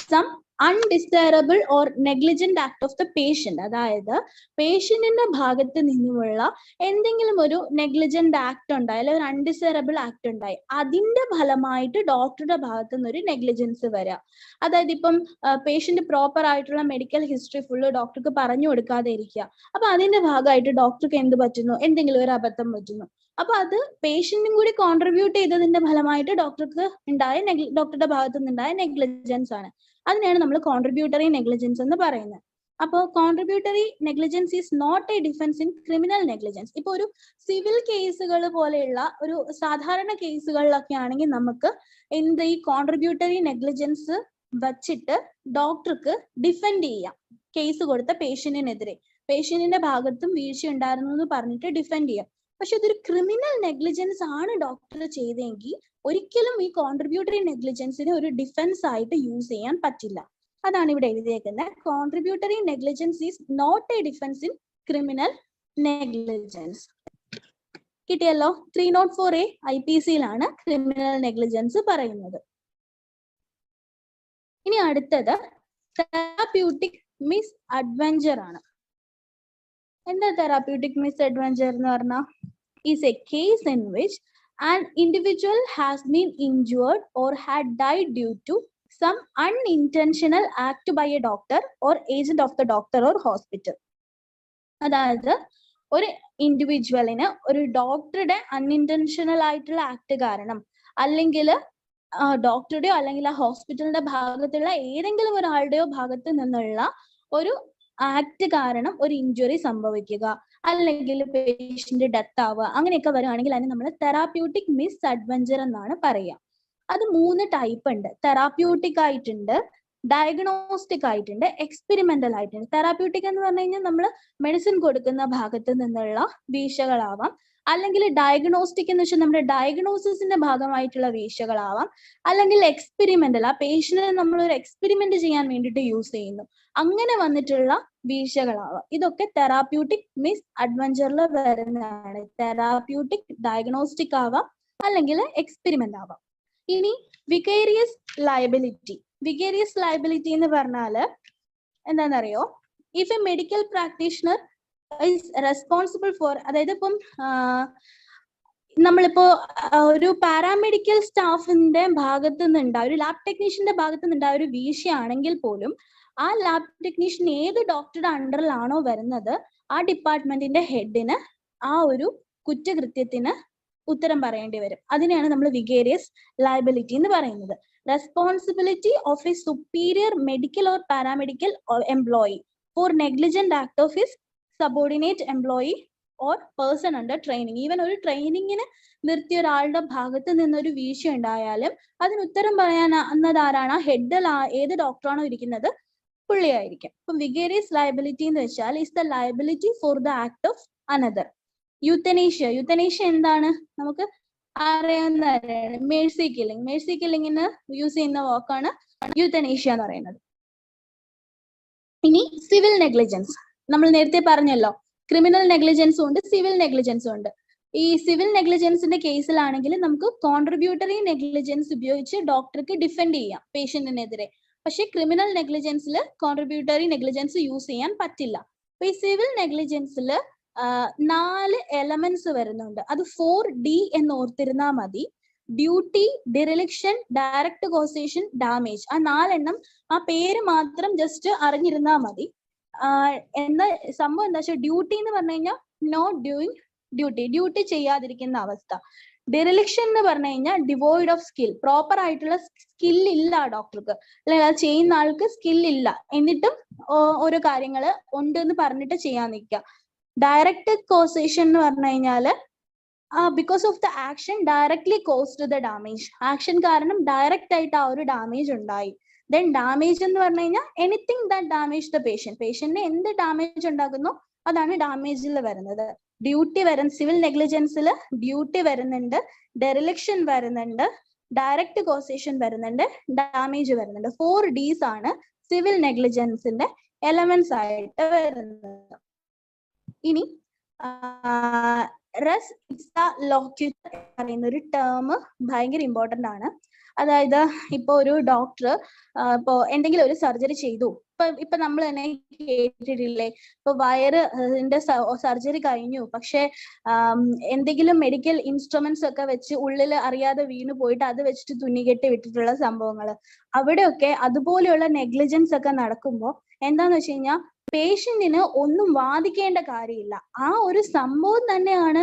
some undesirable or negligent act of the patient. അതായത് പേഷ്യന്റിന്റെ ഭാഗത്ത് നിന്നുമുള്ള എന്തെങ്കിലും ഒരു നെഗ്ലിജന്റ് ആക്ട് ഉണ്ടായി, അല്ലെങ്കിൽ ഒരു അൺഡിസൈറബിൾ ആക്ട് ഉണ്ടായി, അതിന്റെ ഫലമായിട്ട് ഡോക്ടറുടെ ഭാഗത്ത് നിന്ന് ഒരു നെഗ്ലിജൻസ് വരാം. അതായത് ഇപ്പം പേഷ്യന്റ് പ്രോപ്പർ ആയിട്ടുള്ള മെഡിക്കൽ ഹിസ്റ്ററി ഫുള്ള് ഡോക്ടർക്ക് പറഞ്ഞു കൊടുക്കാതെ ഇരിക്കുക. അപ്പൊ അതിന്റെ ഭാഗമായിട്ട് ഡോക്ടർക്ക് എന്ത് പറ്റുന്നു? എന്തെങ്കിലും ഒരു അബദ്ധം പറ്റുന്നു. അപ്പൊ അത് പേഷ്യന്റും കൂടി കോൺട്രിബ്യൂട്ട് ചെയ്തതിന്റെ ഫലമായിട്ട് ഡോക്ടറുടെ ഭാഗത്തു നിന്നുണ്ടായ നെഗ്ലിജൻസ് ആണ്. അതിനെയാണ് നമ്മൾ കോൺട്രിബ്യൂട്ടറി നെഗ്ലിജൻസ് എന്ന് പറയുന്നത്. അപ്പോൾ contributory negligence is not a defence in criminal negligence. ഇപ്പൊ ഒരു സിവിൽ കേസുകൾ പോലെയുള്ള ഒരു സാധാരണ കേസുകളിലൊക്കെ ആണെങ്കിൽ നമുക്ക് ഈ കോൺട്രിബ്യൂട്ടറി നെഗ്ലിജൻസ് വച്ചിട്ട് ഡോക്ടർക്ക് ഡിഫെൻഡ് ചെയ്യാം. കേസ് കൊടുത്ത പേഷ്യന്റിനെതിരെ, പേഷ്യന്റിന്റെ ഭാഗത്തും വീഴ്ച ഉണ്ടായിരുന്നു എന്ന് പറഞ്ഞിട്ട് ഡിഫെൻഡ് ചെയ്യാം. പക്ഷെ ഇതൊരു ക്രിമിനൽ നെഗ്ലിജൻസ് ആണ് ഡോക്ടർ ചെയ്തെങ്കിൽ ഒരിക്കലും ഈ കോൺട്രിബ്യൂട്ടറി നെഗ്ലിജൻസിനെ ഒരു ഡിഫൻസ് ആയിട്ട് യൂസ് ചെയ്യാൻ പറ്റില്ല. അതാണ് ഇവിടെ എഴുതിയേക്കുന്നത്. Contributory negligence is not a defence in criminal negligence. കിട്ടിയല്ലോ? 304A IPCയിലാണ് ക്രിമിനൽ നെഗ്ലിജൻസ് പറയുന്നത്. ഇനി അടുത്തത് തെറാപ്യൂട്ടിക് മിസ് അഡ്വഞ്ചർ ആണ്. എന്താ തെറാപ്യൂട്ടിക് മിസ് അഡ്വഞ്ചർ എന്ന് പറഞ്ഞാൽ? Is A case in which an individual has been injured or had died due to some unintentional act by a doctor or agent of the doctor or hospital. അതായത് ഒരു ഇൻഡിവിജ്വലിന് ഒരു ഡോക്ടറുടെ unintentional ആയിട്ടുള്ള act കാരണം, അല്ലെങ്കിൽ ഡോക്ടറുടെയോ അല്ലെങ്കിൽ ആ ഹോസ്പിറ്റലിന്റെ ഭാഗത്തുള്ള ഏതെങ്കിലും ഒരാളുടെയോ ഭാഗത്ത് നിന്നുള്ള ഒരു ആക്ട് കാരണം ഒരു ഇഞ്ചുറി സംഭവിക്കുക, അല്ലെങ്കിൽ പേഷ്യന്റ് ഡെത്ത് ആവുക, അങ്ങനെയൊക്കെ വരുവാണെങ്കിൽ അതിന് നമ്മൾ തെറാപ്യൂട്ടിക് മിസ് അഡ്വഞ്ചർ എന്നാണ് പറയുക. അത് 3 ടൈപ്പ് ഉണ്ട്. തെറാപ്യൂട്ടിക് ആയിട്ടുണ്ട്, ഡയഗ്നോസ്റ്റിക് ആയിട്ടുണ്ട്, എക്സ്പെരിമെന്റൽ ആയിട്ടുണ്ട്. തെറാപ്യൂട്ടിക് എന്ന് പറഞ്ഞു കഴിഞ്ഞാൽ നമ്മൾ മെഡിസിൻ കൊടുക്കുന്ന ഭാഗത്ത് നിന്നുള്ള വീഴ്ചകളാവാം, അല്ലെങ്കിൽ ഡയഗ്നോസ്റ്റിക് എന്ന് വെച്ചാൽ നമ്മുടെ ഡയഗ്നോസിസിന്റെ ഭാഗമായിട്ടുള്ള വീഴ്ചകളാവാം, അല്ലെങ്കിൽ എക്സ്പെരിമെന്റൽ, ആ പേഷ്യന്റിനെ നമ്മൾ ഒരു എക്സ്പെരിമെന്റ് ചെയ്യാൻ വേണ്ടിയിട്ട് യൂസ് ചെയ്യുന്നു, അങ്ങനെ വന്നിട്ടുള്ള വീഴ്ചകളാവാം. ഇതൊക്കെ തെറാപ്യൂട്ടിക് മിസ് അഡ്വഞ്ചറിൽ വരുന്നതാണ്. തെറാപ്യൂട്ടിക് ഡയഗ്നോസ്റ്റിക് ആവാം, അല്ലെങ്കിൽ എക്സ്പെരിമെന്റ് ആവാം. ഇനി വിക്കേരിയസ് ലയബിലിറ്റി. വിക്കേരിയസ് ലയബിലിറ്റി എന്ന് പറഞ്ഞാല് എന്താണെന്നറിയോ? If A medical practitioner is responsible for, അതായത് ഇപ്പം നമ്മളിപ്പോ ഒരു പാരാമെഡിക്കൽ സ്റ്റാഫിന്റെ ഭാഗത്ത് നിന്നുണ്ടായ, ഒരു ലാബ് ടെക്നീഷ്യന്റെ ഭാഗത്ത് നിന്നുണ്ടായ ഒരു വീഴ്ചയാണെങ്കിൽ പോലും ആ ലാബ് ടെക്നീഷ്യൻ ഏത് ഡോക്ടറുടെ അണ്ടറിലാണോ വരുന്നത് ആ ഡിപ്പാർട്ട്മെന്റിന്റെ ഹെഡിന് ആ ഒരു കുറ്റകൃത്യത്തിന് ഉത്തരം പറയേണ്ടി വരും. അതിനെയാണ് നമ്മൾ വിക്കേരിയസ് ലയബിലിറ്റി എന്ന് പറയുന്നത്. Responsibility of a superior medical or paramedical employee for negligent act of his subordinate employee or person under training. Even ഒരു ട്രെയിനിങ്ങിന് നിർത്തിയ ഒരാളുടെ ഭാഗത്ത് നിന്നൊരു വീഴ്ച ഉണ്ടായാലും അതിന് ഉത്തരം പറയാൻ അന്നതാരാണ്? ഹെഡിൽ ഏത് ഡോക്ടറാണോ ഇരിക്കുന്നത് പുള്ളിയായിരിക്കും. ഇപ്പം വിഗേറിയസ് ലയബിലിറ്റി എന്ന് വെച്ചാൽ is the liability for the act of another. Euthanasia, euthanasia എന്താണ്? നമുക്ക് അറിയാവുന്നതാണ്. മേഴ്സി കില്ലിംഗ്, മേഴ്സി കില്ലിങ്ങിന് യൂസ് ചെയ്യുന്ന വാക്കാണ് യൂത്തനേഷ്യ എന്ന് പറയുന്നത്. ഇനി സിവിൽ നെഗ്ലിജൻസ്, നമ്മൾ നേരത്തെ പറഞ്ഞല്ലോ ക്രിമിനൽ നെഗ്ലിജൻസും ഉണ്ട് സിവിൽ നെഗ്ലിജൻസും ഉണ്ട്. ഈ സിവിൽ നെഗ്ലിജൻസിന്റെ കേസിലാണെങ്കിൽ നമുക്ക് കോൺട്രിബ്യൂട്ടറി നെഗ്ലിജൻസ് ഉപയോഗിച്ച് ഡോക്ടർക്ക് ഡിഫെൻഡ് ചെയ്യാം പേഷ്യന്റിനെതിരെ. പക്ഷെ ക്രിമിനൽ നെഗ്ലിജൻസിൽ കോൺട്രിബ്യൂട്ടറി നെഗ്ലിജൻസ് യൂസ് ചെയ്യാൻ പറ്റില്ല. അപ്പൊ ഈ സിവിൽ നെഗ്ലിജൻസിൽ 4 എലമെന്റ്സ് വരുന്നുണ്ട്. അത് 4D എന്ന് ഓർത്തിരുന്നാൽ മതി. Duty, dereliction, direct causation, damage. ആ 4 എണ്ണം ആ പേര് മാത്രം ജസ്റ്റ് അറിഞ്ഞിരുന്നാൽ മതി. എന്താ സംഭവം എന്താ വെച്ചാൽ ഡ്യൂട്ടി എന്ന് പറഞ്ഞു കഴിഞ്ഞാൽ നോട്ട് ഡൂയിങ് ഡ്യൂട്ടി, ഡ്യൂട്ടി ചെയ്യാതിരിക്കുന്ന അവസ്ഥ. ഡിറിലിക്ഷൻ എന്ന് പറഞ്ഞു കഴിഞ്ഞാൽ ഡിവോയിഡ് ഓഫ് സ്കിൽ, പ്രോപ്പർ ആയിട്ടുള്ള സ്കിൽ ഇല്ല ഡോക്ടർക്ക്, അല്ലെങ്കിൽ അത് ചെയ്യുന്ന ആൾക്ക് സ്കിൽ ഇല്ല, എന്നിട്ടും ഓരോ കാര്യങ്ങള് ഉണ്ട് എന്ന് പറഞ്ഞിട്ട് ചെയ്യാൻ നിൽക്കുക. ഡയറക്റ്റ് കോസേഷൻ എന്ന് പറഞ്ഞു കഴിഞ്ഞാല് because of the action directly caused the damage, action കാരണം ഡയറക്റ്റ് ആയിട്ട് ആ ഒരു ഡാമേജ് ഉണ്ടായി. ദെൻ ഡാമേജ് എന്ന് പറഞ്ഞു കഴിഞ്ഞാൽ anything that damage the patient, പേഷ്യന്റിന് എന്ത് ഡാമേജ് ഉണ്ടാകുന്നു അതാണ് ഡാമേജിൽ വരുന്നത്. ഡ്യൂട്ടി സിവിൽ നെഗ്ലിജൻസിൽ ഡ്യൂട്ടി വരുന്നുണ്ട്, ഡെറിലിക്ഷൻ വരുന്നുണ്ട്, ഡയറക്റ്റ് കോസേഷൻ വരുന്നുണ്ട്, ഡാമേജ് വരുന്നുണ്ട്. 4Ds ആണ് സിവിൽ നെഗ്ലിജൻസിന്റെ എലമെന്റ്സ് ആയിട്ട് വരുന്നത്. ഇനി റെസ് ഇപ്സ ലോക്യുറ്റർ പറയുന്ന ഒരു ടേം ഭയങ്കര ഇമ്പോർട്ടന്റ് ആണ്. അതായത് ഇപ്പൊ ഒരു ഡോക്ടർ ഇപ്പൊ എന്തെങ്കിലും ഒരു സർജറി ചെയ്തു, ഇപ്പൊ നമ്മൾ തന്നെ കേട്ടിട്ടില്ലേ, ഇപ്പൊ വയറിന്റെ സർജറി കഴിഞ്ഞു, പക്ഷെ എന്തെങ്കിലും മെഡിക്കൽ ഇൻസ്ട്രുമെന്റ്സ് ഒക്കെ വെച്ച് ഉള്ളിൽ അറിയാതെ വീണ് പോയിട്ട് അത് വെച്ചിട്ട് തുന്നികെട്ടി വിട്ടിട്ടുള്ള സംഭവങ്ങൾ. അവിടെയൊക്കെ അതുപോലെയുള്ള നെഗ്ലിജൻസ് ഒക്കെ നടക്കുമ്പോൾ എന്താന്ന് വെച്ച് കഴിഞ്ഞാൽ പേഷ്യന്റിന് ഒന്നും വാദിക്കേണ്ട കാര്യമില്ല. ആ ഒരു സംഭവം തന്നെയാണ്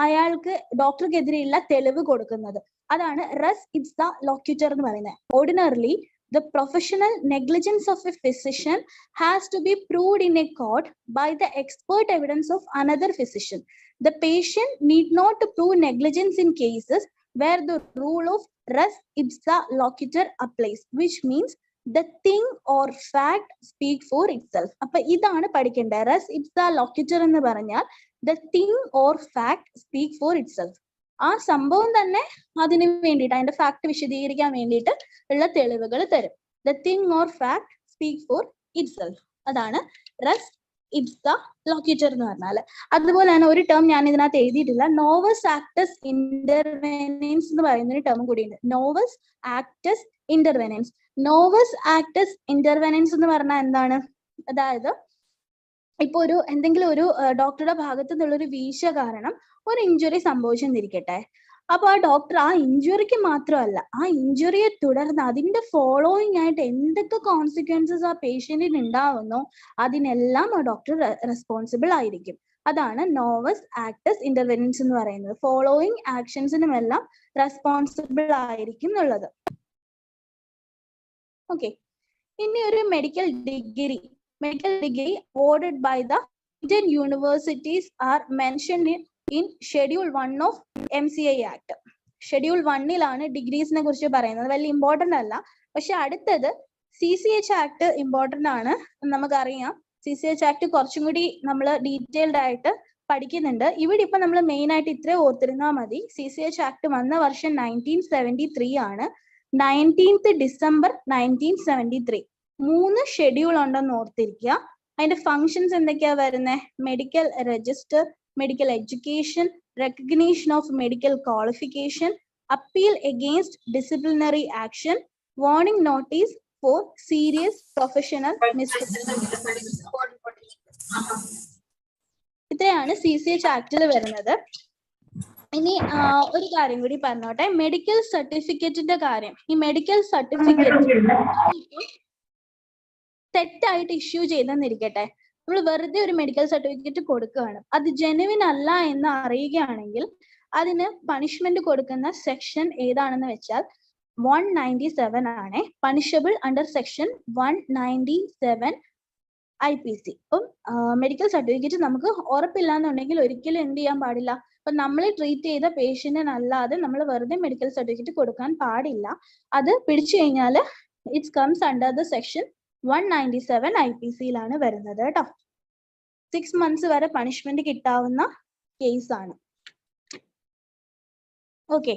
അയാൾക്ക് ഡോക്ടർക്കെതിരെയുള്ള തെളിവ് കൊടുക്കുന്നത്. അതാണ് റെസ് ഇപ്സ ലോക്യുറ്റർ എന്ന് പറയുന്നത്. Ordinarily the professional negligence of a physician has to be proved in a court by the expert evidence of another physician. The patient need not to prove negligence in cases where the rule of res ipsa loquitur applies, which means the thing or fact speak for itself. അപ്പൊ ഇതാണ് പഠിക്കേണ്ടത്. res ipsa loquitur എന്ന് പറഞ്ഞാൽ the thing or fact speak for itself. ആ സംഭവം തന്നെ അതിന് വേണ്ടിയിട്ട്, അതിന്റെ ഫാക്ട് വിശദീകരിക്കാൻ വേണ്ടിയിട്ട് ഉള്ള തെളിവുകൾ തരും. The thing or fact speak for itself. അതാണ് റെസ് ഇപ്സ ലോക്യുറ്റർ എന്ന് പറഞ്ഞാല്. അതുപോലെ തന്നെ ഒരു ടേം ഞാൻ ഇതിനകത്ത് എഴുതിയിട്ടില്ല, നോവസ് ആക്ടസ് ഇന്റർവെനൻസ് എന്ന് പറയുന്ന ഒരു ടേം കൂടിയുണ്ട്. നോവസ് ആക്ടസ് ഇന്റർവെനൻസ്. നോവസ് ആക്ടസ് ഇന്റർവെനൻസ് എന്ന് പറഞ്ഞാൽ എന്താണ്? അതായത് ഇപ്പൊ എന്തെങ്കിലും ഒരു ഡോക്ടറുടെ ഭാഗത്തു നിന്നുള്ള ഒരു വീഴ്ച കാരണം ഒരു ഇഞ്ചുറി സംഭവിച്ചെന്നിരിക്കട്ടെ. അപ്പൊ ആ ഡോക്ടർ ആ ഇഞ്ചുറിക്ക് മാത്രമല്ല, ആ ഇഞ്ചുറിയെ തുടർന്ന് അതിന്റെ ഫോളോയിങ് ആയിട്ട് എന്തൊക്കെ കോൺസിക്വൻസസ് ആ പേഷ്യന്റിന് ഉണ്ടാവുന്നോ അതിനെല്ലാം ആ ഡോക്ടർ റെസ്പോൺസിബിൾ ആയിരിക്കും. അതാണ് നോവസ് ആക്ടസ് ഇന്റർവെനൻസ് എന്ന് പറയുന്നത്. ഫോളോയിങ് ആക്ഷൻസിനും എല്ലാം റെസ്പോൺസിബിൾ ആയിരിക്കും എന്നുള്ളത്. ഓക്കെ, ഇനി ഒരു medical degree awarded by the Indian universities are mentioned in Schedule 1 of MCI Act. Schedule 1-ലാണ് ഡിഗ്രീസിനെ കുറിച്ച് പറയുന്നത്. വലിയ ഇമ്പോർട്ടന്റ് അല്ല, പക്ഷെ അടുത്തത് CCH ആക്ട് ഇമ്പോർട്ടന്റ് ആണ്. നമുക്കറിയാം CCH ആക്ട് കുറച്ചും കൂടി നമ്മൾ ഡീറ്റെയിൽഡ് ആയിട്ട് പഠിക്കുന്നുണ്ട്. ഇവിടെ ഇപ്പൊ നമ്മൾ മെയിൻ ആയിട്ട് ഇത്രേ ഓർത്തിരുന്നാൽ മതി. CCH ആക്ട് വന്ന വർഷം 1973 ആണ്. 19th December 1973. 3 ഷെഡ്യൂൾ ഉണ്ടെന്ന് ഓർത്തിരിക്കുക. അതിന്റെ ഫങ്ഷൻസ് എന്തൊക്കെയാ വരുന്നത്? Medical register, medical education, recognition of medical qualification, appeal against disciplinary action, warning notice four serious professional mistakes. ഇത്രയാണ് CCH ആക്ടിൽ വരുന്നത്. ഇനി ഒരു കാര്യം കൂടി പറഞ്ഞോട്ടെ, മെഡിക്കൽ സർട്ടിഫിക്കറ്റിന്റെ കാര്യം. ഈ മെഡിക്കൽ സർട്ടിഫിക്കറ്റ് തെറ്റായിട്ട് ഇഷ്യൂ ചെയ്തെന്നിരിക്കട്ടെ, നമ്മൾ വെറുതെ ഒരു മെഡിക്കൽ സർട്ടിഫിക്കറ്റ് കൊടുക്കുകയാണ്, അത് ജെനുവിൻ അല്ല എന്ന് അറിയുകയാണെങ്കിൽ അതിന് പണിഷ്മെന്റ് കൊടുക്കുന്ന സെക്ഷൻ ഏതാണെന്ന് വെച്ചാൽ 197 ആണ്. Punishable under section 197 IPC. അപ്പം മെഡിക്കൽ സർട്ടിഫിക്കറ്റ് നമുക്ക് ഉറപ്പില്ല എന്നുണ്ടെങ്കിൽ ഒരിക്കലും എന്ത് ചെയ്യാൻ പാടില്ല, അപ്പൊ നമ്മൾ ട്രീറ്റ് ചെയ്ത പേഷ്യന്റിനല്ലാതെ നമ്മൾ വെറുതെ മെഡിക്കൽ സർട്ടിഫിക്കറ്റ് കൊടുക്കാൻ പാടില്ല. അത് പിടിച്ചു കഴിഞ്ഞാൽ it's comes under the section 197 IPC-യിലാണ് വരുന്നത് കേട്ടോ. 6 months വരെ പണിഷ്മെന്റ് കിട്ടാവുന്ന കേസാണ്. ഓക്കെ,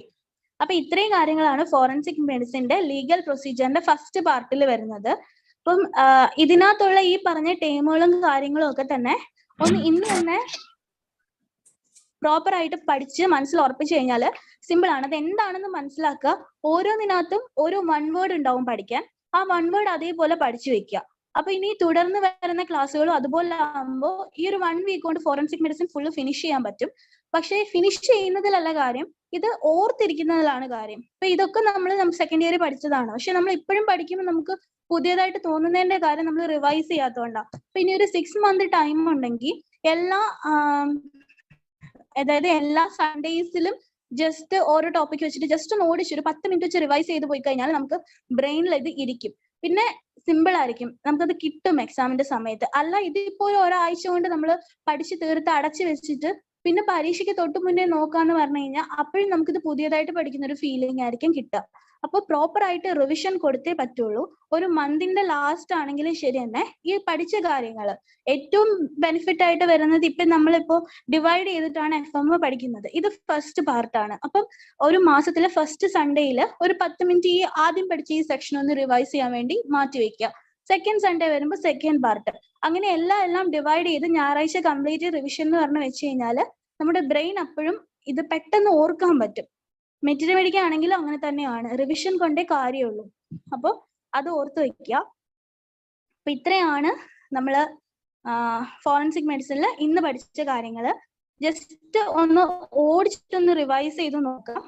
അപ്പൊ ഇത്രയും കാര്യങ്ങളാണ് ഫോറൻസിക് മെഡിസിന്റെ ലീഗൽ പ്രൊസീജിയറിന്റെ ഫസ്റ്റ് പാർട്ടിൽ വരുന്നത്. അപ്പം ഇതിനകത്തുള്ള ഈ പറഞ്ഞ ടേമുകളും കാര്യങ്ങളും ഒക്കെ തന്നെ ഇന്ന് തന്നെ പ്രോപ്പർ ആയിട്ട് പഠിച്ച് മനസ്സിൽ ഉറപ്പിച്ചു കഴിഞ്ഞാൽ സിമ്പിൾ ആണ്. അത് എന്താണെന്ന് മനസ്സിലാക്കുക. ഓരോന്നിനകത്തും ഓരോ 1 വേർഡ് ഉണ്ടാവും പഠിക്കാൻ. ആ 1 വേർഡ് അതേപോലെ പഠിച്ചു വെക്കുക. അപ്പൊ ഇനി തുടർന്ന് വരുന്ന ക്ലാസ്സുകളും അതുപോലെ ആകുമ്പോൾ ഈ ഒരു 1 വീക്ക് കൊണ്ട് ഫോറൻസിക് മെഡിസിൻ ഫുള്ള് ഫിനിഷ് ചെയ്യാൻ പറ്റും. പക്ഷേ ഫിനിഷ് ചെയ്യുന്നതിലല്ല കാര്യം, ഇത് ഓർത്തിരിക്കുന്നതിലാണ് കാര്യം. ഇപ്പൊ ഇതൊക്കെ നമ്മൾ സെക്കൻഡ് ഇയർ പഠിച്ചതാണ്. പക്ഷെ നമ്മൾ ഇപ്പോഴും പഠിക്കുമ്പോൾ നമുക്ക് പുതിയതായിട്ട് തോന്നുന്നതിന്റെ കാര്യം നമ്മൾ റിവൈസ് ചെയ്യാത്തതുകൊണ്ടാണ്. അപ്പൊ ഇനി ഒരു 6 month ടൈം ഉണ്ടെങ്കിൽ അതായത് എല്ലാ സൺഡേസിലും ജസ്റ്റ് ഓരോ ടോപ്പിക് വെച്ചിട്ട് ജസ്റ്റ് ഒന്ന് ഓടിച്ച് ഒരു 10 minute വെച്ച് റിവൈസ് ചെയ്ത് പോയി കഴിഞ്ഞാൽ നമുക്ക് ബ്രെയിനിൽ ഇത് ഇരിക്കും. പിന്നെ സിമ്പിൾ ആയിരിക്കും, നമുക്കത് കിട്ടും എക്സാമിന്റെ സമയത്ത്. അല്ല ഇതിപ്പോ ഒരാഴ്ച കൊണ്ട് നമ്മൾ പഠിച്ച് തീർത്ത് അടച്ചു വെച്ചിട്ട് പിന്നെ പരീക്ഷയ്ക്ക് തൊട്ട് മുന്നേ നോക്കാന്ന് പറഞ്ഞു കഴിഞ്ഞാൽ അപ്പോഴും നമുക്കിത് പുതിയതായിട്ട് പഠിക്കുന്ന ഒരു ഫീലിംഗ് ആയിരിക്കും കിട്ടുക. അപ്പൊ പ്രോപ്പർ ആയിട്ട് റിവിഷൻ കൊടുത്തേ പറ്റുള്ളൂ. ഒരു മന്തിന്റെ ലാസ്റ്റ് ആണെങ്കിലും ശരി തന്നെ ഈ പഠിച്ച കാര്യങ്ങൾ ഏറ്റവും ബെനിഫിറ്റ് ആയിട്ട് വരുന്നത് ഇപ്പൊ നമ്മളിപ്പോ ഡിവൈഡ് ചെയ്തിട്ടാണ് FM പഠിക്കുന്നത്. ഇത് ഫസ്റ്റ് പാർട്ടാണ്. അപ്പം ഒരു മാസത്തിലെ ഫസ്റ്റ് സൺഡേയിൽ ഒരു 10 minute ഈ ആദ്യം പഠിച്ച ഈ സെക്ഷൻ ഒന്ന് റിവൈസ് ചെയ്യാൻ വേണ്ടി മാറ്റി വെക്കുക. സെക്കൻഡ് സൺഡേ വരുമ്പോൾ സെക്കൻഡ് പാർട്ട്, അങ്ങനെ എല്ലാം ഡിവൈഡ് ചെയ്ത് ഞായറാഴ്ച കംപ്ലീറ്റ് റിവിഷൻ എന്ന് പറഞ്ഞു വെച്ച് കഴിഞ്ഞാൽ നമ്മുടെ ബ്രെയിൻ അപ്പോഴും ഇത് പെട്ടെന്ന് ഓർക്കാൻ പറ്റും. മെറ്റീരിയൽ മേടിക്കുകയാണെങ്കിലും അങ്ങനെ തന്നെയാണ്, റിവിഷൻ കൊണ്ടേ കാര്യമുള്ളൂ. അപ്പോൾ അത് ഓർത്ത് വെക്കുക. അപ്പൊ ഇത്രയാണ് നമ്മള് ഫോറൻസിക് മെഡിസിനിൽ ഇന്ന് പഠിച്ച കാര്യങ്ങൾ. ജസ്റ്റ് ഒന്ന് ഓടിച്ചിട്ടൊന്ന് റിവൈസ് ചെയ്ത് നോക്കാം.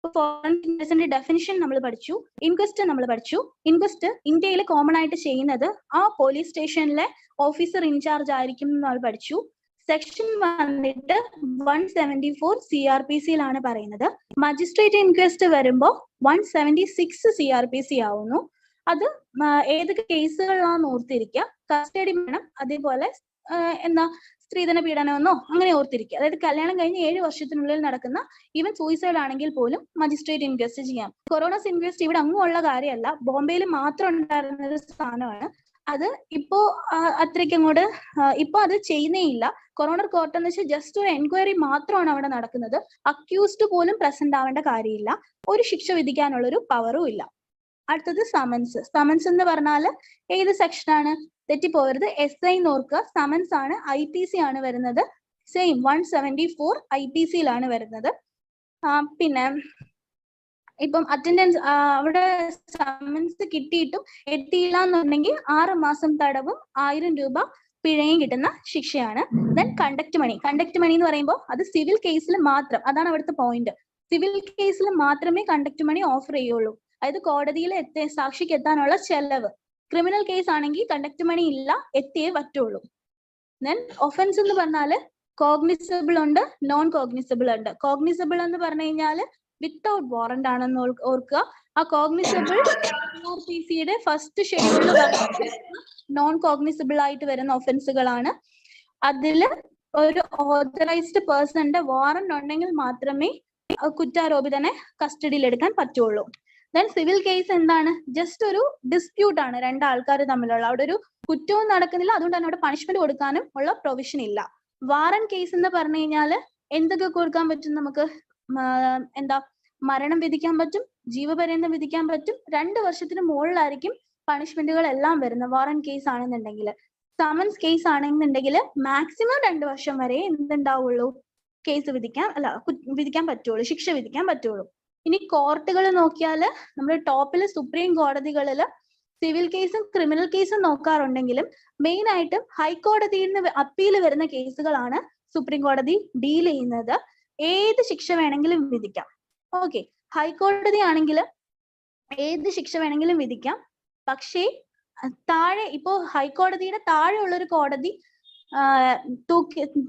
ഫോറൻസിക് മെഡിസിന്റെ ഡെഫിനിഷൻ നമ്മൾ പഠിച്ചു, ഇൻക്വസ്റ്റ് നമ്മൾ പഠിച്ചു. ഇൻക്വസ്റ്റ് ഇന്ത്യയിൽ കോമൺ ആയിട്ട് ചെയ്യുന്നത് ആ പോലീസ് സ്റ്റേഷനിലെ ഓഫീസർ ഇൻചാർജ് ആയിരിക്കും എന്ന് നമ്മൾ പഠിച്ചു. സെക്ഷൻ വന്നിട്ട് 174 CRPC-യിലാണ് പറയുന്നത്. മജിസ്ട്രേറ്റ് ഇൻക്വസ്റ്റ് വരുമ്പോൾ 176 CRPC ആവുന്നു. അത് ഏതൊക്കെ കേസുകളിലാണെന്ന് ഓർത്തിരിക്കുക. കസ്റ്റഡി വേണം, അതേപോലെ സ്ത്രീധന പീഡനമെന്നോ അങ്ങനെ ഓർത്തിരിക്കുക. അതായത് കല്യാണം കഴിഞ്ഞ് 7 വർഷത്തിനുള്ളിൽ നടക്കുന്ന ഈവൻ സൂയിസൈഡ് ആണെങ്കിൽ പോലും മജിസ്ട്രേറ്റ് ഇൻക്വസ്റ്റ് ചെയ്യാം. കൊറോണസ് ഇൻക്വസ്റ്റ് ഇവിടെ അങ്ങും ഉള്ള കാര്യമല്ല, ബോംബെയിൽ മാത്രം ഉണ്ടായിരുന്ന ഒരു സ്ഥാനമാണ്. അത് ഇപ്പോ അത്രയ്ക്ക് അങ്ങോട്ട് ഇപ്പൊ അത് ചെയ്യുന്നേ ഇല്ല. കൊറോണർ കോർട്ട് എന്ന് വെച്ചാൽ ജസ്റ്റ് ഒരു എൻക്വയറി മാത്രമാണ് അവിടെ നടക്കുന്നത്. അക്യൂസ്ഡ് പോലും പ്രസന്റ് ആവേണ്ട കാര്യമില്ല, ഒരു ശിക്ഷ വിധിക്കാനുള്ള ഒരു പവറും ഇല്ല. അടുത്തത് സമൻസ്. സമൻസ് എന്ന് പറഞ്ഞാൽ ഏത് സെക്ഷനാണ്? തെറ്റിപ്പോകരുത്, SI നോർക്കുക. സമൻസ് ആണ്, IPC ആണ് വരുന്നത്. സെയിം 174 IPC-യിലാണ് വരുന്നത്. പിന്നെ ഇപ്പം അറ്റൻഡൻസ് അവിടെ സമൻസ് കിട്ടിയിട്ടും എത്തിയില്ല എന്നുണ്ടെങ്കിൽ 6 മാസം തടവും 1000 രൂപ പിഴയും കിട്ടുന്ന ശിക്ഷയാണ്. ദെൻ കണ്ടക്ട് മണി. കണ്ടക്ട് മണി എന്ന് പറയുമ്പോൾ അത് സിവിൽ കേസിൽ മാത്രം, അതാണ് അവിടുത്തെ പോയിന്റ്. സിവിൽ കേസിൽ മാത്രമേ കണ്ടക്ട് മണി ഓഫർ ചെയ്യുള്ളൂ. അതായത് കോടതിയിൽ സാക്ഷിക്ക് എത്താനുള്ള ചെലവ്. ക്രിമിനൽ കേസ് ആണെങ്കിൽ കണ്ടക്ട് മണി ഇല്ല, എത്തിയേ പറ്റുള്ളൂ. ദെൻ ഒഫൻസ് എന്ന് പറഞ്ഞാൽ കോഗ്നിസബിൾ ഉണ്ട്, നോൺ കോഗ്നിസബിൾ ഉണ്ട്. കോഗ്നിസബിൾ എന്ന് പറഞ്ഞു കഴിഞ്ഞാൽ വിത്തൗട്ട് വാറന്റ് ആണെന്ന് ഓർക്കുക. ആ കോഗ്നിസബിൾ CRPC-യുടെ ഫസ്റ്റ് ഷെഡ്യൂളിൽ നോൺ കോഗ്നിസബിൾ ആയിട്ട് വരുന്ന ഒഫൻസുകളാണ്. അതിൽ ഒരു ഓതറൈസ്ഡ് പേഴ്സന്റെ വാറന്റ് ഉണ്ടെങ്കിൽ മാത്രമേ കുറ്റാരോപിതനെ കസ്റ്റഡിയിൽ എടുക്കാൻ പറ്റുള്ളൂ. ദെൻ സിവിൽ കേസ് എന്താണ്? ജസ്റ്റ് ഒരു ഡിസ്പ്യൂട്ട് ആണ്, 2 ആൾക്കാർ തമ്മിലുള്ള. അവിടെ ഒരു കുറ്റവും നടക്കുന്നില്ല, അതുകൊണ്ട് തന്നെ അവിടെ പണിഷ്മെന്റ് കൊടുക്കാനും ഉള്ള പ്രൊവിഷൻ ഇല്ല. വാറന്റ് കേസ് എന്ന് പറഞ്ഞു കഴിഞ്ഞാൽ എന്തൊക്കെ കൊടുക്കാൻ പറ്റും നമുക്ക്? മരണം വിധിക്കാൻ പറ്റും, ജീവപര്യന്തം വിധിക്കാൻ പറ്റും. 2 വർഷത്തിന് മുകളിലായിരിക്കും പണിഷ്മെന്റുകൾ എല്ലാം വരുന്നത് വാറന്റ് കേസ് ആണെന്നുണ്ടെങ്കിൽ. സമൻസ് കേസ് ആണെന്നുണ്ടെങ്കിൽ മാക്സിമം 2 വർഷം വരെ എന്തുണ്ടാവുള്ളൂ? കേസ് വിധിക്കാൻ പറ്റുള്ളൂ, ശിക്ഷ വിധിക്കാൻ പറ്റുള്ളൂ. ഇനി കോർട്ടുകൾ നോക്കിയാൽ നമ്മുടെ ടോപ്പിൽ സുപ്രീം കോടതികളിൽ സിവിൽ കേസും ക്രിമിനൽ കേസും നോക്കാറുണ്ടെങ്കിലും മെയിൻ ആയിട്ടും ഹൈക്കോടതിയിൽ നിന്ന് അപ്പീൽ വരുന്ന കേസുകളാണ് സുപ്രീം കോടതി ഡീൽ ചെയ്യുന്നത്. ഏത് ശിക്ഷ വേണമെങ്കിലും വിധിക്കാം. ഓക്കെ, ഹൈക്കോടതി ആണെങ്കിൽ ഏത് ശിക്ഷ വേണമെങ്കിലും വിധിക്കാം. പക്ഷേ താഴെ ഇപ്പോ ഹൈക്കോടതിയുടെ താഴെ ഉള്ളൊരു കോടതി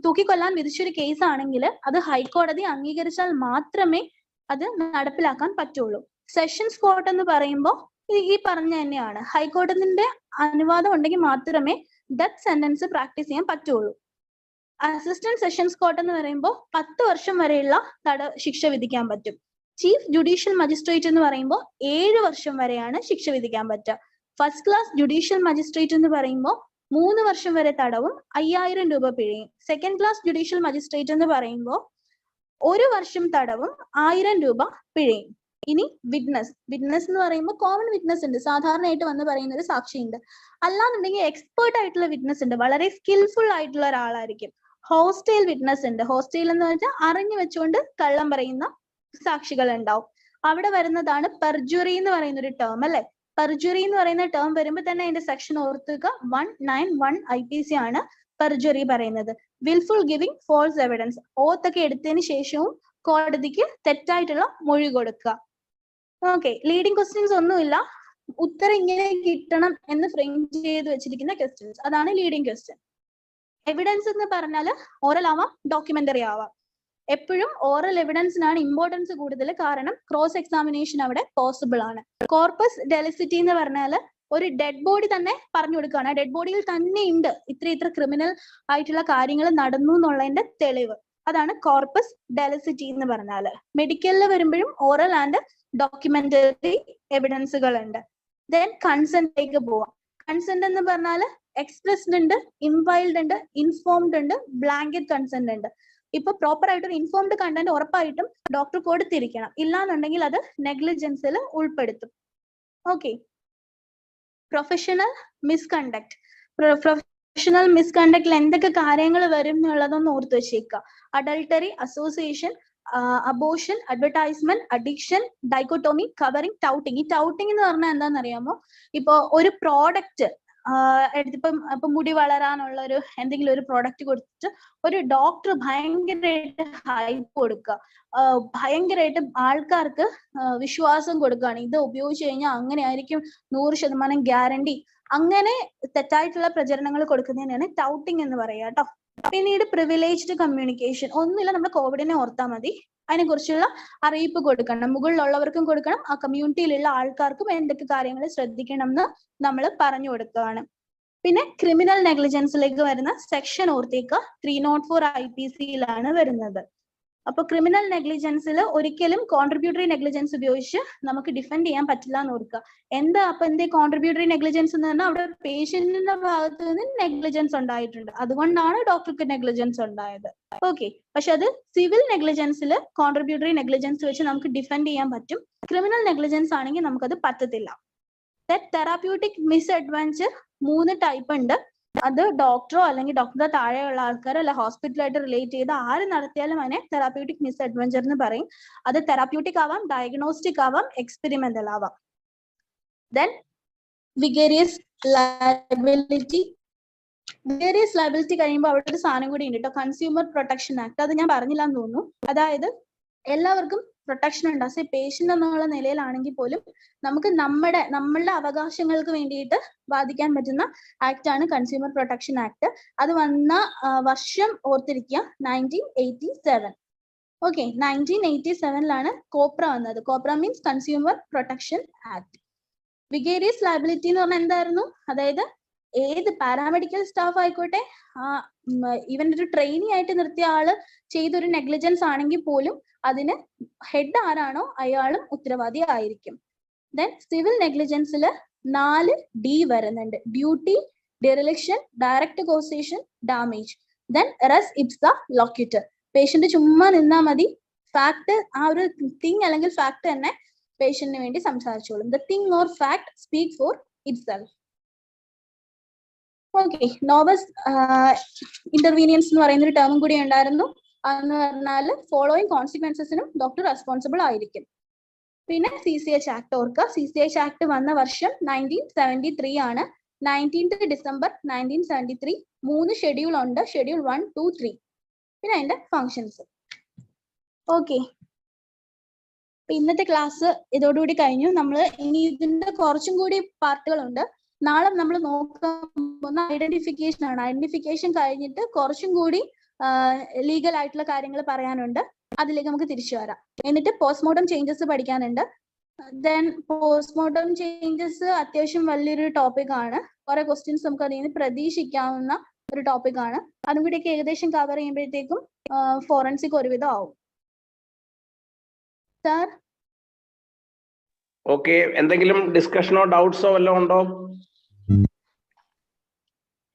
തൂക്കിക്കൊല്ലാൻ വിധിച്ചൊരു കേസ് ആണെങ്കിൽ അത് ഹൈക്കോടതി അംഗീകരിച്ചാൽ മാത്രമേ അത് നടപ്പിലാക്കാൻ പറ്റുള്ളൂ. സെഷൻസ് കോർട്ട് എന്ന് പറയുമ്പോൾ ഈ പറഞ്ഞ തന്നെയാണ്. ഹൈക്കോടതിന്റെ അനുവാദം ഉണ്ടെങ്കിൽ മാത്രമേ ഡെത്ത് സെന്റൻസ് പ്രാക്ടീസ് ചെയ്യാൻ പറ്റുള്ളൂ. അസിസ്റ്റന്റ് സെഷൻസ് കോർട്ട് എന്ന് പറയുമ്പോൾ 10 വർഷം വരെയുള്ള ശിക്ഷ വിധിക്കാൻ പറ്റും. ചീഫ് ജുഡീഷ്യൽ മജിസ്ട്രേറ്റ് എന്ന് പറയുമ്പോൾ 7 വർഷം വരെയാണ് ശിക്ഷ വിധിക്കാൻ പറ്റുക. ഫസ്റ്റ് ക്ലാസ് ജുഡീഷ്യൽ മജിസ്ട്രേറ്റ് എന്ന് പറയുമ്പോൾ 3 വർഷം വരെ തടവും 5000 രൂപ പിഴയും. സെക്കൻഡ് ക്ലാസ് ജുഡീഷ്യൽ മജിസ്ട്രേറ്റ് എന്ന് പറയുമ്പോൾ 1 വർഷം തടവും 1000 രൂപ പിഴയും. ഇനി വിറ്റ്നസ് എന്ന് പറയുമ്പോൾ കോമൺ വിറ്റ്നസ് ഉണ്ട്, സാധാരണയായിട്ട് വന്ന് പറയുന്ന ഒരു സാക്ഷിയുണ്ട്. അല്ലാന്നുണ്ടെങ്കിൽ എക്സ്പേർട്ട് ആയിട്ടുള്ള വിറ്റ്നസ് ഉണ്ട്, വളരെ സ്കിൽഫുൾ ആയിട്ടുള്ള ഒരാളായിരിക്കും. ഹോസ്റ്റൈൽ വിറ്റ്നസ് ഉണ്ട്. ഹോസ്റ്റൈൽ എന്ന് വെച്ചാൽ അറിഞ്ഞു വെച്ചുകൊണ്ട് കള്ളം പറയുന്ന സാക്ഷികൾ ഉണ്ടാവും. അവിടെ വരുന്നതാണ് പെർജുറി എന്ന് പറയുന്ന ഒരു ടേം അല്ലെ. പെർജുറി എന്ന് പറയുന്ന ടേം വരുമ്പോൾ തന്നെ അതിന്റെ സെക്ഷൻ ഓർത്തുക, 191 IPC ആണ് പെർജുറി പറയുന്നത്. വിൽഫുൾ ഗിവിംഗ് ഫോൾസ് എവിഡൻസ്, ഓത്തൊക്കെ എടുത്തതിന് ശേഷവും കോടതിക്ക് തെറ്റായിട്ടുള്ള മൊഴി കൊടുക്കുക. ഓക്കെ, ലീഡിംഗ് ക്വസ്റ്റ്യൻസ് ഒന്നുമില്ല, ഉത്തരം ഇങ്ങനെ കിട്ടണം എന്ന് ഫ്രെയിം ചെയ്ത് വെച്ചിരിക്കുന്ന ക്വസ്റ്റ്യൻസ്, അതാണ് ലീഡിംഗ് ക്വസ്റ്റ്യൻ. എവിഡൻസ് എന്ന് പറഞ്ഞാൽ ഓറൽ ആവാം, ഡോക്യുമെന്ററി ആവാം. എപ്പോഴും ഓറൽ എവിഡൻസിനാണ് ഇമ്പോർട്ടൻസ് കൂടുതൽ, കാരണം ക്രോസ് എക്സാമിനേഷൻ അവിടെ പോസിബിൾ ആണ്. കോർപ്പസ് ഡെലിസിറ്റി എന്ന് പറഞ്ഞാൽ ഒരു ഡെഡ് ബോഡി തന്നെ പറഞ്ഞു കൊടുക്കുകയാണ്. ആ ഡെഡ് ബോഡിയിൽ തന്നെ ഉണ്ട് ഇത്ര ക്രിമിനൽ ആയിട്ടുള്ള കാര്യങ്ങൾ നടന്നു എന്നുള്ളതിന്റെ തെളിവ്, അതാണ് കോർപ്പസ് ഡെലിസിറ്റി എന്ന് പറഞ്ഞാൽ. മെഡിക്കലിൽ വരുമ്പോഴും ഓറൽ ആൻഡ് ഡോക്യുമെന്ററി എവിഡൻസുകൾ ഉണ്ട്. ദെൻ കൺസെന്റിലേക്ക് പോവാം. കൺസെന്റ് എന്ന് പറഞ്ഞാൽ എക്സ്പ്രസ്ഡ് ഉണ്ട്, ഇംപൈൽഡ് ഉണ്ട്, ഇൻഫോംഡ് ഉണ്ട്, ബ്ലാങ്കറ്റ് കൺസെന്റ് ഉണ്ട്. ഇപ്പൊ പ്രോപ്പർ ആയിട്ട് ഒരു ഇൻഫോംഡ് കണ്ടന്റ് ഉറപ്പായിട്ടും ഡോക്ടർ കൊടുത്തിരിക്കണം, ഇല്ലാന്നുണ്ടെങ്കിൽ അത് നെഗ്ലിജൻസിൽ ഉൾപ്പെടുത്തും. Okay, professional misconduct. പ്രൊഫഷണൽ മിസ്കണ്ടക്റ്റിൽ എന്തൊക്കെ കാര്യങ്ങൾ വരും എന്നുള്ളതൊന്ന് ഓർത്ത് വെച്ചേക്കുക. Adultery, association, abortion, advertisement, addiction, dichotomy, covering, touting. ഈ ടൗട്ടിങ് എന്ന് പറഞ്ഞാൽ എന്താണെന്ന് അറിയാമോ? ഇപ്പൊ ഒരു പ്രോഡക്റ്റ് ഇപ്പം മുടി വളരാനുള്ള ഒരു എന്തെങ്കിലും ഒരു പ്രോഡക്റ്റ് കൊടുത്തിട്ട് ഒരു ഡോക്ടർ ഭയങ്കരമായിട്ട് ഹൈപ്പ് കൊടുക്കുക, ഭയങ്കരമായിട്ട് ആൾക്കാർക്ക് വിശ്വാസം കൊടുക്കുകയാണ്, ഇത് ഉപയോഗിച്ച് കഴിഞ്ഞാൽ അങ്ങനെ ആയിരിക്കും 100% ഗ്യാരണ്ടി, അങ്ങനെ തെറ്റായിട്ടുള്ള പ്രചരണങ്ങൾ കൊടുക്കുന്നതിനാണ് ടൗട്ടിങ് എന്ന് പറയുക കേട്ടോ. പിന്നീട് പ്രിവിലേജ്ഡ് കമ്മ്യൂണിക്കേഷൻ. ഒന്നുമില്ല, നമ്മൾ കോവിഡിനെ ഓർത്താൽ മതി, അതിനെ കുറിച്ചുള്ള അറിയിപ്പ് കൊടുക്കണം, മുകളിലുള്ളവർക്കും കൊടുക്കണം, ആ കമ്മ്യൂണിറ്റിയിലുള്ള ആൾക്കാർക്കും എന്തൊക്കെ കാര്യങ്ങൾ ശ്രദ്ധിക്കണം എന്ന് നമ്മൾ പറഞ്ഞു കൊടുക്കുകയാണ്. പിന്നെ ക്രിമിനൽ നെഗ്ലിജൻസിലേക്ക് വരുന്ന സെക്ഷൻ ഓർത്തേക്ക് 304 IPC-യിലാണ് വരുന്നത്. അപ്പൊ ക്രിമിനൽ നെഗ്ലിജൻസിൽ ഒരിക്കലും കോൺട്രിബ്യൂട്ടറി നെഗ്ലിജൻസ് ഉപയോഗിച്ച് നമുക്ക് ഡിഫെൻഡ് ചെയ്യാൻ പറ്റില്ല എന്ന് ഓർക്കുക. എന്തേ കോൺട്രിബ്യൂട്ടറി നെഗ്ലിജൻസ് എന്ന് പറഞ്ഞാൽ അവിടെ പേഷ്യന്റിന്റെ ഭാഗത്ത് നിന്ന് നെഗ്ലിജൻസ് ഉണ്ടായിട്ടുണ്ട്, അതുകൊണ്ടാണ് ഡോക്ടർക്ക് നെഗ്ലിജൻസ് ഉണ്ടായത്. ഓക്കെ, പക്ഷെ അത് സിവിൽ നെഗ്ലിജൻസിൽ കോൺട്രിബ്യൂട്ടറി നെഗ്ലിജൻസ് വെച്ച് നമുക്ക് ഡിഫെൻഡ് ചെയ്യാൻ പറ്റും. ക്രിമിനൽ നെഗ്ലിജൻസ് ആണെങ്കിൽ നമുക്കത് പറ്റത്തില്ല. തെറാപ്യൂട്ടിക് മിസ്അഡ്വഞ്ചർ 3 ടൈപ്പ് ഉണ്ട്. അത് ഡോക്ടറോ അല്ലെങ്കിൽ ഡോക്ടറുടെ താഴെയുള്ള ആൾക്കാരോ അല്ല ഹോസ്പിറ്റലായിട്ട് റിലേറ്റ് ചെയ്ത് ആര് നടത്തിയാലും അതിനെ തെറാപ്യൂട്ടിക് മിസ്അഡ്വഞ്ചർ എന്ന് പറയും. അത് തെറാപ്യൂട്ടിക് ആവാം, ഡയഗ്നോസ്റ്റിക് ആവാം, എക്സ്പെരിമെന്റൽ ആവാം. Then vicarious liability. Vicarious liability കഴിയുമ്പോൾ അവിടെ ഒരു സാധനം കൂടി ഉണ്ട് കേട്ടോ, കൺസ്യൂമർ പ്രൊട്ടക്ഷൻ ആക്ട്. അത് ഞാൻ പറഞ്ഞില്ല എന്ന് തോന്നുന്നു. അതായത് എല്ലാവർക്കും പ്രൊട്ടക്ഷൻ ഉണ്ട്. ആസ് എ പേഷ്യന്റ് എന്നുള്ള നിലയിലാണെങ്കിൽ പോലും നമുക്ക് നമ്മളുടെ അവകാശങ്ങൾക്ക് വേണ്ടിയിട്ട് വാദിക്കാൻ പറ്റുന്ന ആക്ട് ആണ് കൺസ്യൂമർ പ്രൊട്ടക്ഷൻ ആക്ട്. അത് വന്ന വർഷം ഓർത്തിരിക്കുക, 1987. ഓക്കെ, 1987-ലാണ് കോപ്ര വന്നത്. COPRA means consumer protection act. Vicarious liability എന്ന് പറഞ്ഞാൽ എന്തായിരുന്നു? അതായത് ഏത് പാരാമെഡിക്കൽ സ്റ്റാഫ് ആയിക്കോട്ടെ, ഈവൻ ഒരു ട്രെയിനി ആയിട്ട് നിർത്തിയ ആള് ചെയ്തൊരു നെഗ്ലിജൻസ് ആണെങ്കിൽ പോലും അതിന് ഹെഡ് ആരാണോ അയാളും ഉത്തരവാദി ആയിരിക്കും. ദെൻ സിവിൽ നെഗ്ലിജൻസിൽ 4D വരുന്നുണ്ട്: duty, dereliction, direct causation, damage. Then res ipsa loquitur. Patient ചുമ്മാ നിന്നാ മതി, ഫാക്ട് ആ ഒരു തിങ് അല്ലെങ്കിൽ ഫാക്ട് തന്നെ പേഷ്യന്റിന് വേണ്ടി സംസാരിച്ചോളും. The thing or fact speak for itself. Okay, novus interveniens എന്ന് പറയുന്ന ഒരു ടേമും കൂടി ഉണ്ടായിരുന്നു. അതെന്ന് പറഞ്ഞാൽ ഫോളോയിങ് കോൺസിക്വൻസസിനും ഡോക്ടർ റെസ്പോൺസിബിൾ ആയിരിക്കും. പിന്നെ CCH ആക്ട് ഓർക്കുക. CCH ആക്ട് വന്ന വർഷം 1973 ആണ്. 19th December 1973. 3 ഷെഡ്യൂൾ ഉണ്ട്, ഷെഡ്യൂൾ 1, 2, 3. പിന്നെ അതിന്റെ ഫങ്ഷൻസ്. ഓക്കെ, ഇന്നത്തെ ക്ലാസ് ഇതോടുകൂടി കഴിഞ്ഞു. നമ്മൾ ഇനി ഇതിന്റെ കുറച്ചും കൂടി പാർട്ടുകളുണ്ട്. നാളെ നമ്മൾ നോക്കാൻ പോകുന്ന ഐഡന്റിഫിക്കേഷൻ ആണ്. ഐഡന്റിഫിക്കേഷൻ കഴിഞ്ഞിട്ട് കുറച്ചും കൂടി ലീഗൽ ആയിട്ടുള്ള കാര്യങ്ങൾ പറയാനുണ്ട്. അതിലേക്ക് നമുക്ക് തിരിച്ചു വരാം. എന്നിട്ട് പോസ്റ്റ്മോർട്ടം ചേഞ്ചസ് പഠിക്കാനുണ്ട്. ദെൻ പോസ്റ്റ്മോർട്ടം ചേഞ്ചസ് അത്യാവശ്യം വലിയൊരു ടോപ്പിക് ആണ്. കുറെ ക്വസ്റ്റ്യൻസ് നമുക്ക് അതിൽ നിന്ന് പ്രതീക്ഷിക്കാവുന്ന ഒരു ടോപ്പിക് ആണ്. അതും കൂടിയൊക്കെ ഏകദേശം കവർ ചെയ്യുമ്പോഴത്തേക്കും ഫോറൻസിക് ഒരുവിധം ആവും. സാർ ഓക്കെ, എന്തെങ്കിലും ഡിസ്കഷനോ ഡൗട്ട്സോ വല്ലതും ഉണ്ടോ?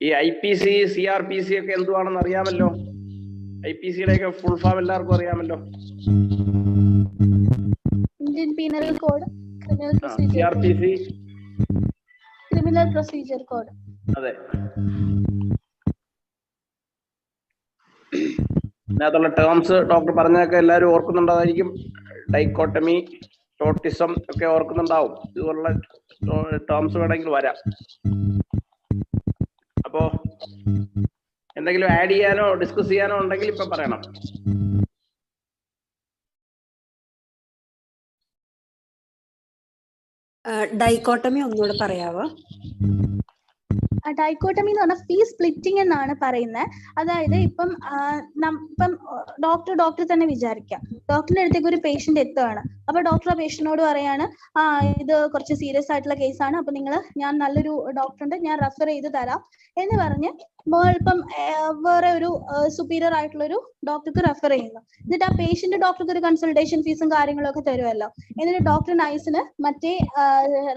ഈ IPC CRPC ഒക്കെ എന്തുവാണെന്ന് അറിയാമല്ലോ. IPCയുടെ ഒക്കെ ഫുൾ ഫോം എല്ലാവർക്കും അറിയാമല്ലോ. Indian penal code, CRPC criminal procedure code. അതെ, അതിനകത്തുള്ള ടേംസ് ഡോക്ടർ പറഞ്ഞതൊക്കെ എല്ലാവരും ഓർക്കുന്നുണ്ടായിരിക്കും. ഡൈക്കോട്ടമി, ടോട്ടിസം ഒക്കെ ഓർക്കുന്നുണ്ടാവും. ഇതുപോലുള്ള ടേംസ് വേണമെങ്കിൽ വരാം. അപ്പോ എന്തെങ്കിലും ആഡ് ചെയ്യാനോ ഡിസ്കസ് ചെയ്യാനോ ഉണ്ടെങ്കിൽ ഇപ്പൊ പറയണം. ഡൈക്കോട്ടമി ഒന്നുകൂടെ പറയാവോ? ഡൈക്കോട്ടമി എന്ന് പറഞ്ഞാൽ ഫീ സ്പ്ലിറ്റിംഗ് എന്നാണ് പറയുന്നത്. അതായത് ഇപ്പം ഡോക്ടർ തന്നെ വിചാരിക്കാം, ഡോക്ടറിന്റെ അടുത്തേക്ക് ഒരു പേഷ്യന്റ് എത്തുകയാണ്. അപ്പൊ ഡോക്ടർ ആ പേഷ്യന്റിനോട് പറയാണ്, ഇത് കുറച്ച് സീരിയസ് ആയിട്ടുള്ള കേസാണ്, അപ്പൊ ഞാൻ നല്ലൊരു ഡോക്ടറുണ്ട്, ഞാൻ റെഫർ ചെയ്ത് തരാം എന്ന് പറഞ്ഞ് ഇപ്പം വേറെ ഒരു സുപ്പീരിയർ ആയിട്ടുള്ള ഒരു ഡോക്ടർക്ക് റെഫർ ചെയ്യുന്നു. എന്നിട്ട് ആ പേഷ്യന്റ് ഡോക്ടർക്ക് ഒരു കൺസൾട്ടേഷൻ ഫീസും കാര്യങ്ങളും ഒക്കെ തരുമല്ലോ. എന്നിട്ട് ഡോക്ടർ നൈസിന് മറ്റേ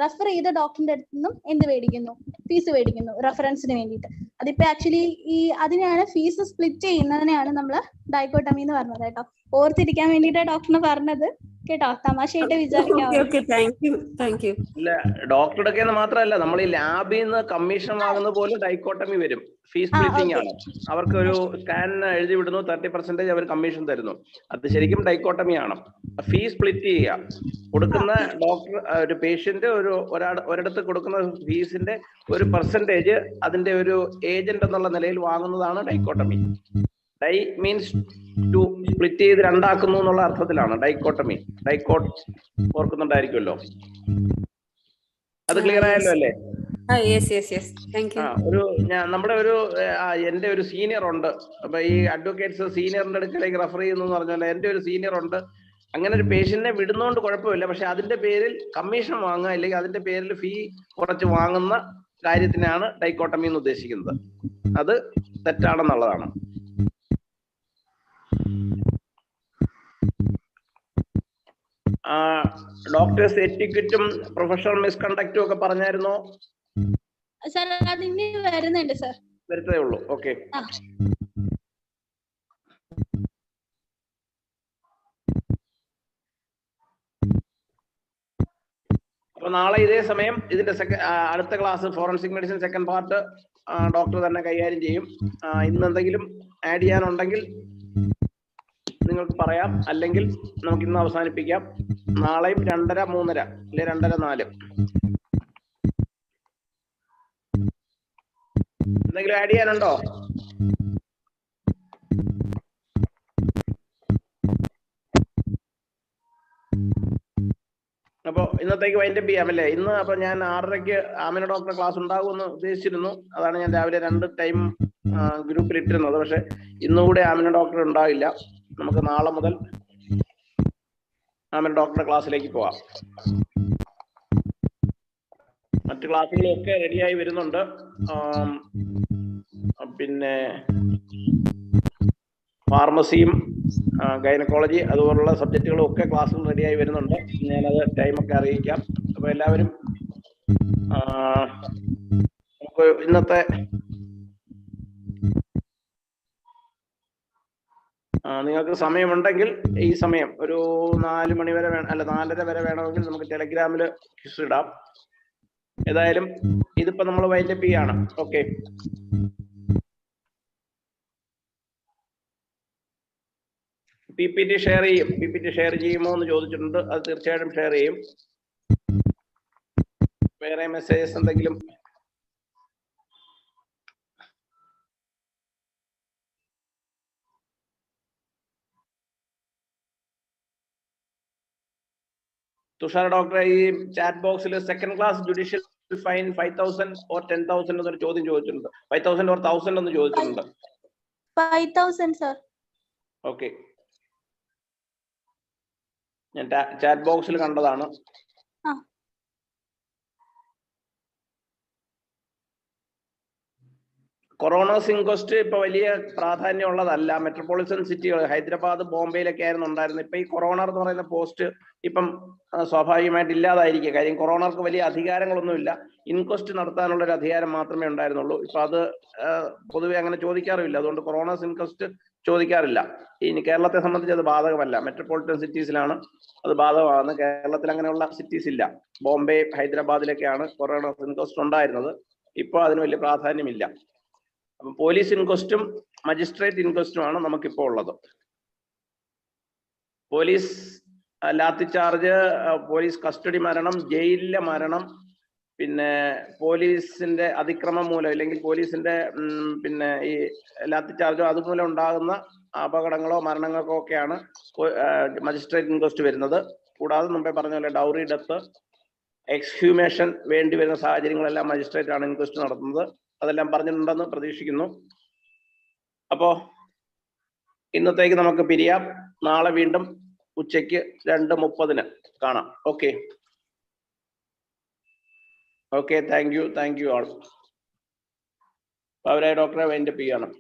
റെഫർ ചെയ്ത ഡോക്ടറിന്റെ അടുത്ത് നിന്നും എന്ത് മേടിക്കുന്നു? ഫീസ് മേടിക്കുന്നു റെഫറൻസിന് വേണ്ടിയിട്ട്. അതിപ്പോ ആക്ച്വലി അതിനെയാണ് ഫീസ് സ്പ്ലിറ്റ് ചെയ്യുന്നതിനെയാണ് നമ്മൾ ഡൈക്കോട്ടമി എന്ന് പറഞ്ഞത് കേട്ടോ. ഓർത്തിരിക്കാൻ വേണ്ടിയിട്ടാണ് ഡോക്ടറിന് പറഞ്ഞത് കേട്ടോ, തമാശയായിട്ട് വിചാരിക്കാം. ഇല്ല, ഡോക്ടറുടെ മാത്രമല്ല, നമ്മൾ ഈ ലാബിൽ നിന്ന് കമ്മീഷൻ വാങ്ങുന്ന പോലും ഡൈക്കോട്ടമി വരും. ഫീസ് സ്പ്ലിറ്റിംഗ് ആണ്. അവർക്ക് ഒരു സ്കാൻ എഴുതി വിടുന്നു, 30% അവർ കമ്മീഷൻ തരുന്നു. അത് ശരിക്കും ഡൈക്കോട്ടമി ആണ്. ഫീസ് സ്പ്ലിറ്റ് ചെയ്യുക, കൊടുക്കുന്ന ഡോക്ടർ ഒരു പേഷ്യന്റ് ഒരിടത്ത് കൊടുക്കുന്ന ഫീസിന്റെ ഒരു പെർസെന്റേജ് അതിന്റെ ഒരു ഏജന്റ് എന്നുള്ള നിലയിൽ വാങ്ങുന്നതാണ് dichotomy. Di means two, split ചെയ്ത് രണ്ടാക്കുന്നു എന്നുള്ള അർത്ഥത്തിലാണ് ഡൈക്കോട്ടമി. ഡൈക്കോട്ട് ഓർക്കുന്നുണ്ടായിരിക്കുമല്ലോ. അത് ക്ലിയർ ആയല്ലോ അല്ലേ? നമ്മുടെ എന്റെ ഒരു സീനിയർ ഉണ്ട്. അപ്പൊ ഈ അഡ്വക്കേറ്റ്സ് സീനിയറിന്റെ അടുക്കലേക്ക് റെഫർ ചെയ്യുന്നു എന്ന് പറഞ്ഞാൽ എന്റെ ഒരു സീനിയർ ഉണ്ട്. അങ്ങനെ ഒരു പേഷ്യന്റിനെ വിടുന്നോണ്ട് കുഴപ്പമില്ല, പക്ഷെ അതിന്റെ പേരിൽ കമ്മീഷൻ വാങ്ങുക, അല്ലെങ്കിൽ അതിന്റെ പേരിൽ ഫീ കുറച്ച് വാങ്ങുന്ന കാര്യത്തിനാണ് ഡൈക്കോട്ടമി എന്ന് ഉദ്ദേശിക്കുന്നത്. അത് തെറ്റാണെന്നുള്ളതാണ്. ഡോക്ടേഴ്സ് എറ്റിക്വറ്റും പ്രൊഫഷണൽ മിസ്കണ്ടക്റ്റും ഒക്കെ പറഞ്ഞായിരുന്നോ? വരുന്നുണ്ട് സർ, വരത്തേ ഉള്ളൂ. ഓക്കെ, അപ്പൊ നാളെ ഇതേ സമയം ഇതിന്റെ അടുത്ത class forensic medicine second part doctor തന്നെ കൈകാര്യം ചെയ്യും. ഇന്ന് എന്തെങ്കിലും ആഡ് ചെയ്യാനുണ്ടെങ്കിൽ നിങ്ങൾക്ക് പറയാം, അല്ലെങ്കിൽ നമുക്ക് ഇന്ന് അവസാനിപ്പിക്കാം. നാളെയും 2:30, 3:30 അല്ലെ 2:30, 4 എന്തെങ്കിലും ആഡ് ചെയ്യാനുണ്ടോ? അപ്പൊ ഇന്നത്തേക്ക് വൈൻഡപ്പ് ചെയ്യാം അല്ലേ? ഇന്ന് അപ്പൊ ഞാൻ 6:30 ആമിന ഡോക്ടറെ ക്ലാസ് ഉണ്ടാകുമെന്ന് ഉദ്ദേശിച്ചിരുന്നു. അതാണ് ഞാൻ രാവിലെ 2 ടൈം ഗ്രൂപ്പിൽ ഇട്ടിരുന്നത്. പക്ഷെ ഇന്നുകൂടെ ആമിന ഡോക്ടർ ഉണ്ടാവില്ല. നമുക്ക് നാളെ മുതൽ ആമിന ഡോക്ടറുടെ ക്ലാസ്സിലേക്ക് പോവാം. മറ്റു ക്ലാസ്സുകളൊക്കെ റെഡിയായി വരുന്നുണ്ട്. പിന്നെ ഫാർമസിയും ഗൈനക്കോളജി അതുപോലുള്ള സബ്ജക്റ്റുകളും ഒക്കെ ക്ലാസ്സുകൾ റെഡിയായി വരുന്നുണ്ട്. ഞാനത് ടൈമൊക്കെ അറിയിക്കാം. അപ്പൊ എല്ലാവരും നമുക്ക് ഇന്നത്തെ നിങ്ങൾക്ക് സമയമുണ്ടെങ്കിൽ ഈ സമയം ഒരു 4 മണി വരെ അല്ല 4:30 വരെ വേണമെങ്കിൽ നമുക്ക് ടെലഗ്രാമിൽ ക്വിസ് ഇടാം. ഏതായാലും ഇതിപ്പോ നമ്മൾ വൈൻഡപ്പ് ചെയ്യാണ്. ഓക്കെ, PPT ഷെയർ ചെയ്യും. PPT ഷെയർ ചെയ്യുമോ എന്ന് ചോദിച്ചിട്ടുണ്ട്. അത് തീർച്ചയായിട്ടും ഷെയർ ചെയ്യും. വേറെ മെസ്സേജസ് എന്തെങ്കിലും? തുഷാർ ഡോക്ടർ, ഈ ചാറ്റ് ബോക്സിൽ second class judicial fine 5,000 or 10,000 എന്നൊരു ചോദ്യം ചോദിച്ചിട്ടുണ്ട്. 5,000 or 1,000 എന്ന് ചോദിച്ചിട്ടുണ്ട്. 5,000 സർ. ഓക്കെ, ഞാൻ ചാറ്റ് ബോക്സിൽ കണ്ടതാണ്. കൊറോണസ് ഇൻക്വസ്റ്റ് ഇപ്പൊ വലിയ പ്രാധാന്യമുള്ളതല്ല. മെട്രോപൊളിറ്റൻ സിറ്റികൾ ഹൈദരാബാദ്, ബോംബെയിലൊക്കെ ആയിരുന്നു ഉണ്ടായിരുന്നത്. ഇപ്പൊ ഈ കൊറോണർ എന്ന് പറയുന്ന പോസ്റ്റ് ഇപ്പം സ്വാഭാവികമായിട്ട് ഇല്ലാതായിരിക്കുക. കാര്യം കൊറോണർക്ക് വലിയ അധികാരങ്ങളൊന്നുമില്ല. ഇൻക്വസ്റ്റ് നടത്താനുള്ള ഒരു അധികാരം മാത്രമേ ഉണ്ടായിരുന്നുള്ളൂ. ഇപ്പൊ അത് പൊതുവെ അങ്ങനെ ചോദിക്കാറുമില്ല. അതുകൊണ്ട് കൊറോണസ് ഇൻക്വസ്റ്റ് ചോദിക്കാറില്ല. ഇനി കേരളത്തെ സംബന്ധിച്ച് അത് ബാധകമല്ല. മെട്രോപൊളിറ്റൻ സിറ്റീസിലാണ് അത് ബാധകമാണ്. കേരളത്തിൽ അങ്ങനെയുള്ള സിറ്റീസ് ഇല്ല. ബോംബെ, ഹൈദരാബാദിലൊക്കെയാണ് കൊറോണസ് ഇൻക്വസ്റ്റ് ഉണ്ടായിരുന്നത്. ഇപ്പൊ അതിന് വലിയ പ്രാധാന്യമില്ല. അപ്പം പോലീസ് ഇൻക്വസ്റ്റും മജിസ്ട്രേറ്റ് ഇൻക്വസ്റ്റുമാണ് നമുക്കിപ്പോൾ ഉള്ളത്. Police lathi charge, police custody മരണം, ജയിലിലെ മരണം, പിന്നെ പോലീസിന്റെ അതിക്രമം മൂലം അല്ലെങ്കിൽ പോലീസിന്റെ പിന്നെ ഈ ലാത്തി ചാർജോ അതുമൂലം ഉണ്ടാകുന്ന അപകടങ്ങളോ മരണങ്ങൾക്കോ ഒക്കെയാണ് മജിസ്ട്രേറ്റ് ഇൻക്വസ്റ്റ് വരുന്നത്. കൂടാതെ മുമ്പേ പറഞ്ഞ പോലെ ഡൗറി ഡെത്ത്, എക്സ്ഹ്യൂമേഷൻ വേണ്ടി വരുന്ന സാഹചര്യങ്ങളെല്ലാം മജിസ്ട്രേറ്റ് ആണ് ഇൻക്വസ്റ്റ് നടത്തുന്നത്. അതെല്ലാം പറഞ്ഞിട്ടുണ്ടെന്ന് പ്രതീക്ഷിക്കുന്നു. അപ്പോ ഇന്നത്തേക്ക് നമുക്ക് പിരിയാം. നാളെ വീണ്ടും ഉച്ചയ്ക്ക് 2:30 കാണാം. Okay, thank you all. അവരെ ഡോക്ടറെ വൈൻഡപ്പ് ചെയ്യണം.